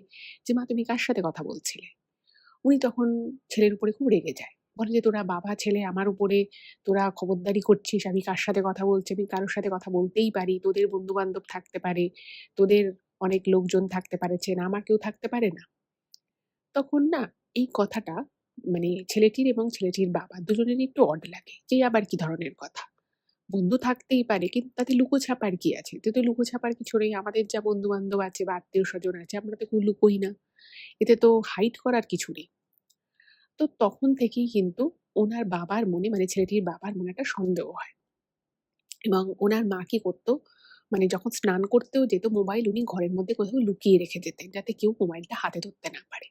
A: যে, "মা তুমি কার সাথে কথা বলছিলে?" উনি তখন ছেলের উপরে খুব রেগে যায়। বলে যে, "তোরা বাবা ছেলে আমার উপরে তোরা খবরদারি করছিস। আমি কার সাথে কথা বলছি, আমি কারো সাথে কথা বলতেই পারি। তোদের বন্ধু-বান্ধব থাকতে পারে, তোদের অনেক লোকজন থাকতে পারে চেনা, আমার কেউ থাকতে পারে না?" তখন না এই কথাটা মানে ছেলেটির এবং ছেলেটির বাবা দুজনেরই একটু অড লাগে। যে আবার কি ধরনের কথা? বন্ধু থাকতেই পারে কিন্তু তাতে লুকোছাপার কি আছে? এতে তো লুকোছাপার কিছু নেই। আমাদের যা বন্ধু-বান্ধব আছে বা আত্মীয়স্বজন আছে আমরা তো কেউ লুকোই না। এতে তো হাইড করার কিছু নেই। তো তখন থেকেই কিন্তু উনার বাবার মনে মানে ছেলেটির বাবার মনে একটা সন্দেহ হয় এবং উনার মা কি করতো, মানে যখন স্নান করতেও যেত মোবাইল উনি ঘরের মধ্যে কোথাও লুকিয়ে রেখে যেতেন যাতে কেউ মোবাইলটা হাতে ধরতে না পারে।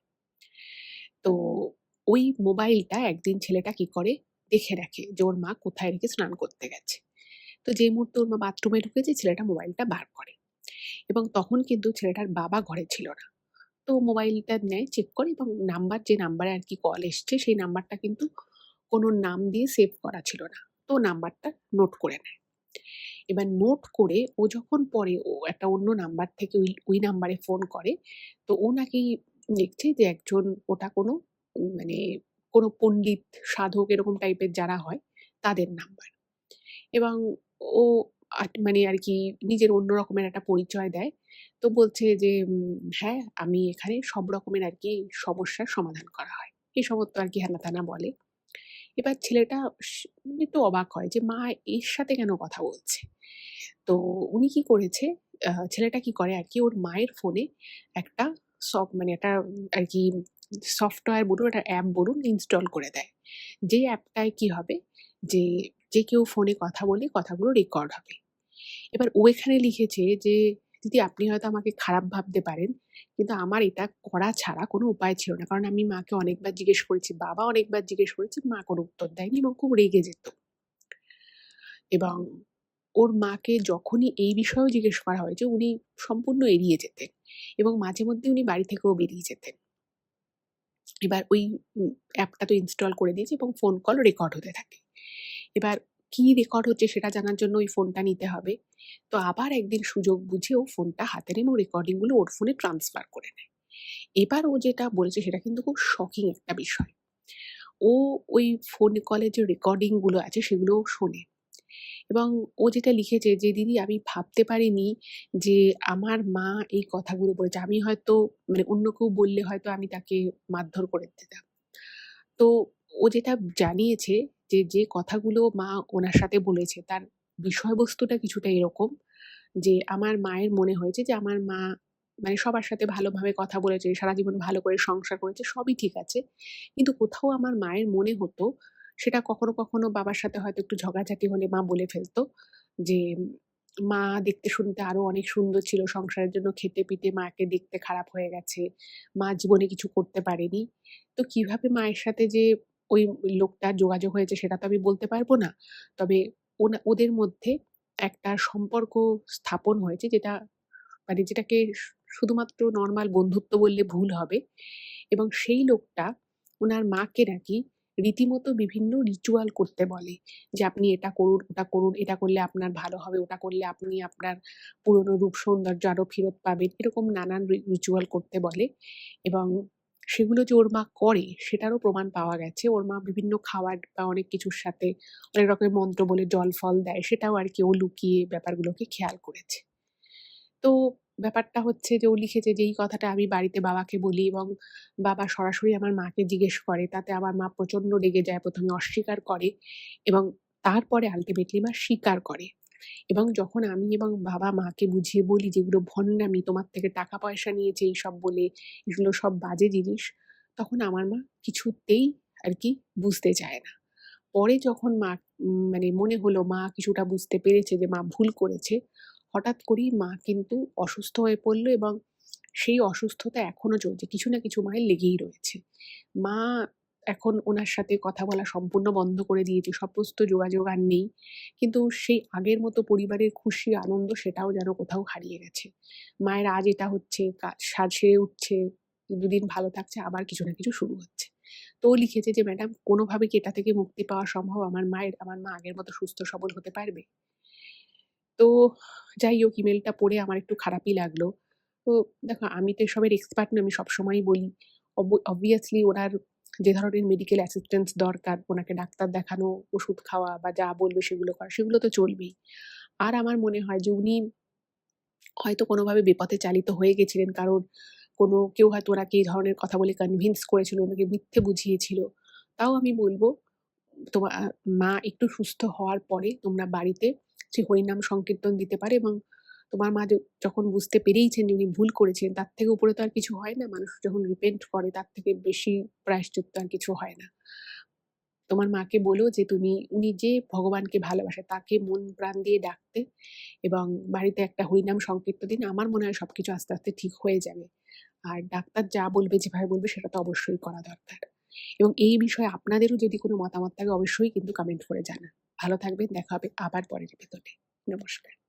A: তো ওই মোবাইলটা একদিন ছেলেটা কি করে দেখে রাখে যে ওর মা কোথায় রেখে স্নান করতে গেছে। তো যেই মুহূর্তে ওর মা বাথরুমে ঢুকেছে ছেলেটা মোবাইলটা বার করে এবং তখন কিন্তু ছেলেটার বাবা ঘরে ছিল না। তো মোবাইলটা নেয়, চেক করে এবং যে নাম্বারে আরকি কল এসছে সেই নাম্বারটা কিন্তু কোনো নাম দিয়ে সেভ করা ছিল না। তো নাম্বারটা নোট করে নেয়। এবার নোট করে ও যখন পরে ও একটা অন্য নাম্বার থেকে ওই নাম্বারে ফোন করে, তো ও নাকি দেখছে যে একজন ওটা কোনো মানে কোনো পণ্ডিত, সাধক এরকম টাইপের যারা হয় তাদের নাম্বার। এবং ও মানে আরকি নিজের অন্য রকমের একটা পরিচয় দেয়। তো বলছে যে, "হ্যাঁ, আমি এখানে সব রকমের আরকি সমস্যার সমাধান করা হয়।" এই সমস্ত আরকি হেনা-তেনা বলে। এবার ছেলেটা একটু অবাক হয় যে, মা এর সাথে কেন কথা বলছে? তো উনি কি করেছে, ছেলেটা কি করে আরকি ওর মায়ের ফোনে একটা মানে একটা আরকি সফটওয়্যার বলুন, একটা অ্যাপ বলুন ইনস্টল করে দেয়। যে অ্যাপটায় কি হবে যে, যে কেউ ফোনে কথা বলে কথাগুলো রেকর্ড হবে। এবার ও এখানে লিখেছে যে, "দিদি আপনি হয়তো আমাকে খারাপ ভাবতে পারেন। কিন্তু আমার এটা করা ছাড়া কোনো উপায় ছিল না। কারণ আমি মাকে অনেকবার জিজ্ঞেস করেছি, বাবা অনেকবার জিজ্ঞেস করেছে, মা কোনো উত্তর দেয়নি এবং খুব রেগে যেত।" এবং ওর মাকে যখনই এই বিষয়েও জিজ্ঞেস করা হয়েছে, উনি সম্পূর্ণ এড়িয়ে যেতেন এবং মাঝে মধ্যে উনি বাড়ি থেকেও বেরিয়ে যেতেন। এবার ওই অ্যাপটা তো ইনস্টল করে দিয়েছি এবং ফোন কল রেকর্ড হতে থাকে। এবার কি রেকর্ড হচ্ছে সেটা জানার জন্য ওই ফোনটা নিতে হবে। তো আবার একদিন সুযোগ বুঝে ও ফোনটা হাতে নেয় এবং রেকর্ডিং গুলো ওর ফোনে ট্রান্সফার করে নেয়। এবার ও যেটা বলেছে সেটা কিন্তু খুব শকিং একটা বিষয়। ও ওই ফোন কলে যে রেকর্ডিং গুলো আছে সেগুলোও শোনে। এবং ও যেটা লিখেছে যে, "দিদি আমি ভাবতে পারিনি যে আমার মা এই কথাগুলো বলেছে। আমি হয়তো মানে অন্য কেউ বললে হয়তো আমি তাকে মারধর করে দিতাম।" তো ও যেটা জানিয়েছে যে কথাগুলো মা ওনার সাথে বলেছে তার বিষয়বস্তুটা কিছুটা এরকম যে আমার মায়ের মনে হয়েছে যে আমার মা মানে সবার সাথে ভালোভাবে কথা বলেছে, সারা জীবন ভালো করে সংসার করেছে, সবই ঠিক আছে। কিন্তু কোথাও আমার মায়ের মনে হতো, সেটা কখনো, কখনো বাবার সাথে হয়তো একটু ঝগড়াঝাটি হলে মা বলে ফেলত যে, মা দেখতে শুনতে আরো অনেক সুন্দর ছিল। সংসারের জন্য খেটে-পিটে মাকে দেখতে খারাপ হয়ে গেছে। মা জীবনে কিছু করতে পারেনি। তো কিভাবে মায়ের সাথে যে ওই লোকটার যোগাযোগ হয়েছে সেটা তো আমি বলতে পারব না। তবে ওদের মধ্যে একটা সম্পর্ক স্থাপন হয়েছে, যেটা মানে যেটাকে শুধুমাত্র নরমাল বন্ধুত্ব বললে ভুল হবে। এবং সেই লোকটা উনার মাকে নাকি রীতিমতো বিভিন্ন রিচুয়াল করতে বলে। যে আপনি এটা করুন, ওটা করুন, এটা করলে আপনার ভালো হবে, ওটা করলে আপনি আপনার পুরনো রূপ সৌন্দর্য আরো ফেরত পাবেন। এরকম নানান রিচুয়াল করতে বলে এবং সেগুলো যে ওর মা করে সেটারও প্রমাণ পাওয়া গেছে। ওর মা বিভিন্ন খাবার বা অনেক কিছুর সাথে অনেক রকমের মন্ত্র বলে জল-ফল দেয়। সেটাও আরকি ও লুকিয়ে ব্যাপারগুলোকে খেয়াল করেছে। তো ব্যাপারটা হচ্ছে যে ও লিখেছে যে এই কথাটা আমি বাড়িতে বাবাকে বলি এবং বাবা সরাসরি আমার মাকে জিজ্ঞেস করে। তাতে আমার মা প্রচন্ড রেগে যায়। ১ম এ অস্বীকার করে এবং তারপরে আল্টিমেটলি মা স্বীকার করে। এবং যখন আমি এবং বাবা মাকে বুঝিয়ে বলি যে এগুলো ভণ্ডামি, তোমার থেকে টাকা পয়সা নিয়েছে এইসব বলে, এগুলো সব বাজে জিনিস, তখন আমার মা কিছুতেই আরকি বুঝতে চায় না। পরে যখন মা মানে মনে হলো মা কিছুটা বুঝতে পেরেছে যে মা ভুল করেছে, হঠাৎ করেই মা কিন্তু অসুস্থ হয়ে পড়ল এবং সেই অসুস্থতা এখনো চলছে। কিছু না কিছু মায়ের লেগেই রয়েছে। মা এখন উনার সাথে কথা বলা সম্পূর্ণ বন্ধ করে দিয়েছে। সমস্ত যোগাযোগ আর নেই। কিন্তু সেই আগের মতো পরিবারের খুশি আনন্দ সেটাও যেন কোথাও হারিয়ে গেছে। মায়ের আজ এটা হচ্ছে, সাজ সেরে উঠছে, ২ দিন ভালো থাকছে, আবার কিছু না কিছু শুরু হচ্ছে। তো ও লিখেছে যে, "ম্যাডাম কোনোভাবে কি এটা থেকে মুক্তি পাওয়া সম্ভব? আমার মা আগের মতো সুস্থ সবল হতে পারবে?" তো যাই হোক, ইমেইলটা পড়ে আমার একটু খারাপই লাগলো। তো দেখো আমি তো এসবের এক্সপার্ট না, আমি সবসময়ই বলি। obviously ওনার যে ধরনের মেডিকেল অ্যাসিস্ট্যান্স দরকার, ওনাকে ডাক্তার দেখানো, ওষুধ খাওয়া বা যা বলবে সেগুলো করা, সেগুলো তো চলবেই। আর আমার মনে হয় যে উনি হয়তো কোনোভাবে বিপথে চালিত হয়ে গেছিলেন। কারণ কেউ হয়তো ওনাকে এই ধরনের কথা বলে কনভিন্স করেছিল, ওনাকে মিথ্যে বুঝিয়েছিল। তাও আমি বলব, মা একটু সুস্থ হওয়ার পরে তোমরা বাড়িতে যে হরিনাম সংকীর্তন দিতে পারে এবং তোমার মা যখন বুঝতে পেরেইছেন যে উনি ভুল করেছেন, তার থেকে উপরে তো আর কিছু হয় না। মানুষ যখন রিপেন্ট করে তার থেকে বেশি প্রায়শ্চিত্ত আর কিছু হয় না। তোমার মাকে বলো যে উনি যে ভগবানকে ভালোবাসে তাকে মন প্রাণ দিয়ে ডাকতে এবং বাড়িতে একটা হরিনাম সংকীর্তন দিন। আমার মনে হয় সবকিছু আস্তে, আস্তে ঠিক হয়ে যাবে। আর ডাক্তার যা বলবে, যেভাবে বলবে সেটা তো অবশ্যই করা দরকার। এবং এই বিষয়ে আপনাদেরও যদি কোনো মতামত থাকে অবশ্যই কিন্তু কমেন্ট করে জানান। ভালো থাকবেন। দেখা হবে আবার পরের এপিসোডে। নমস্কার।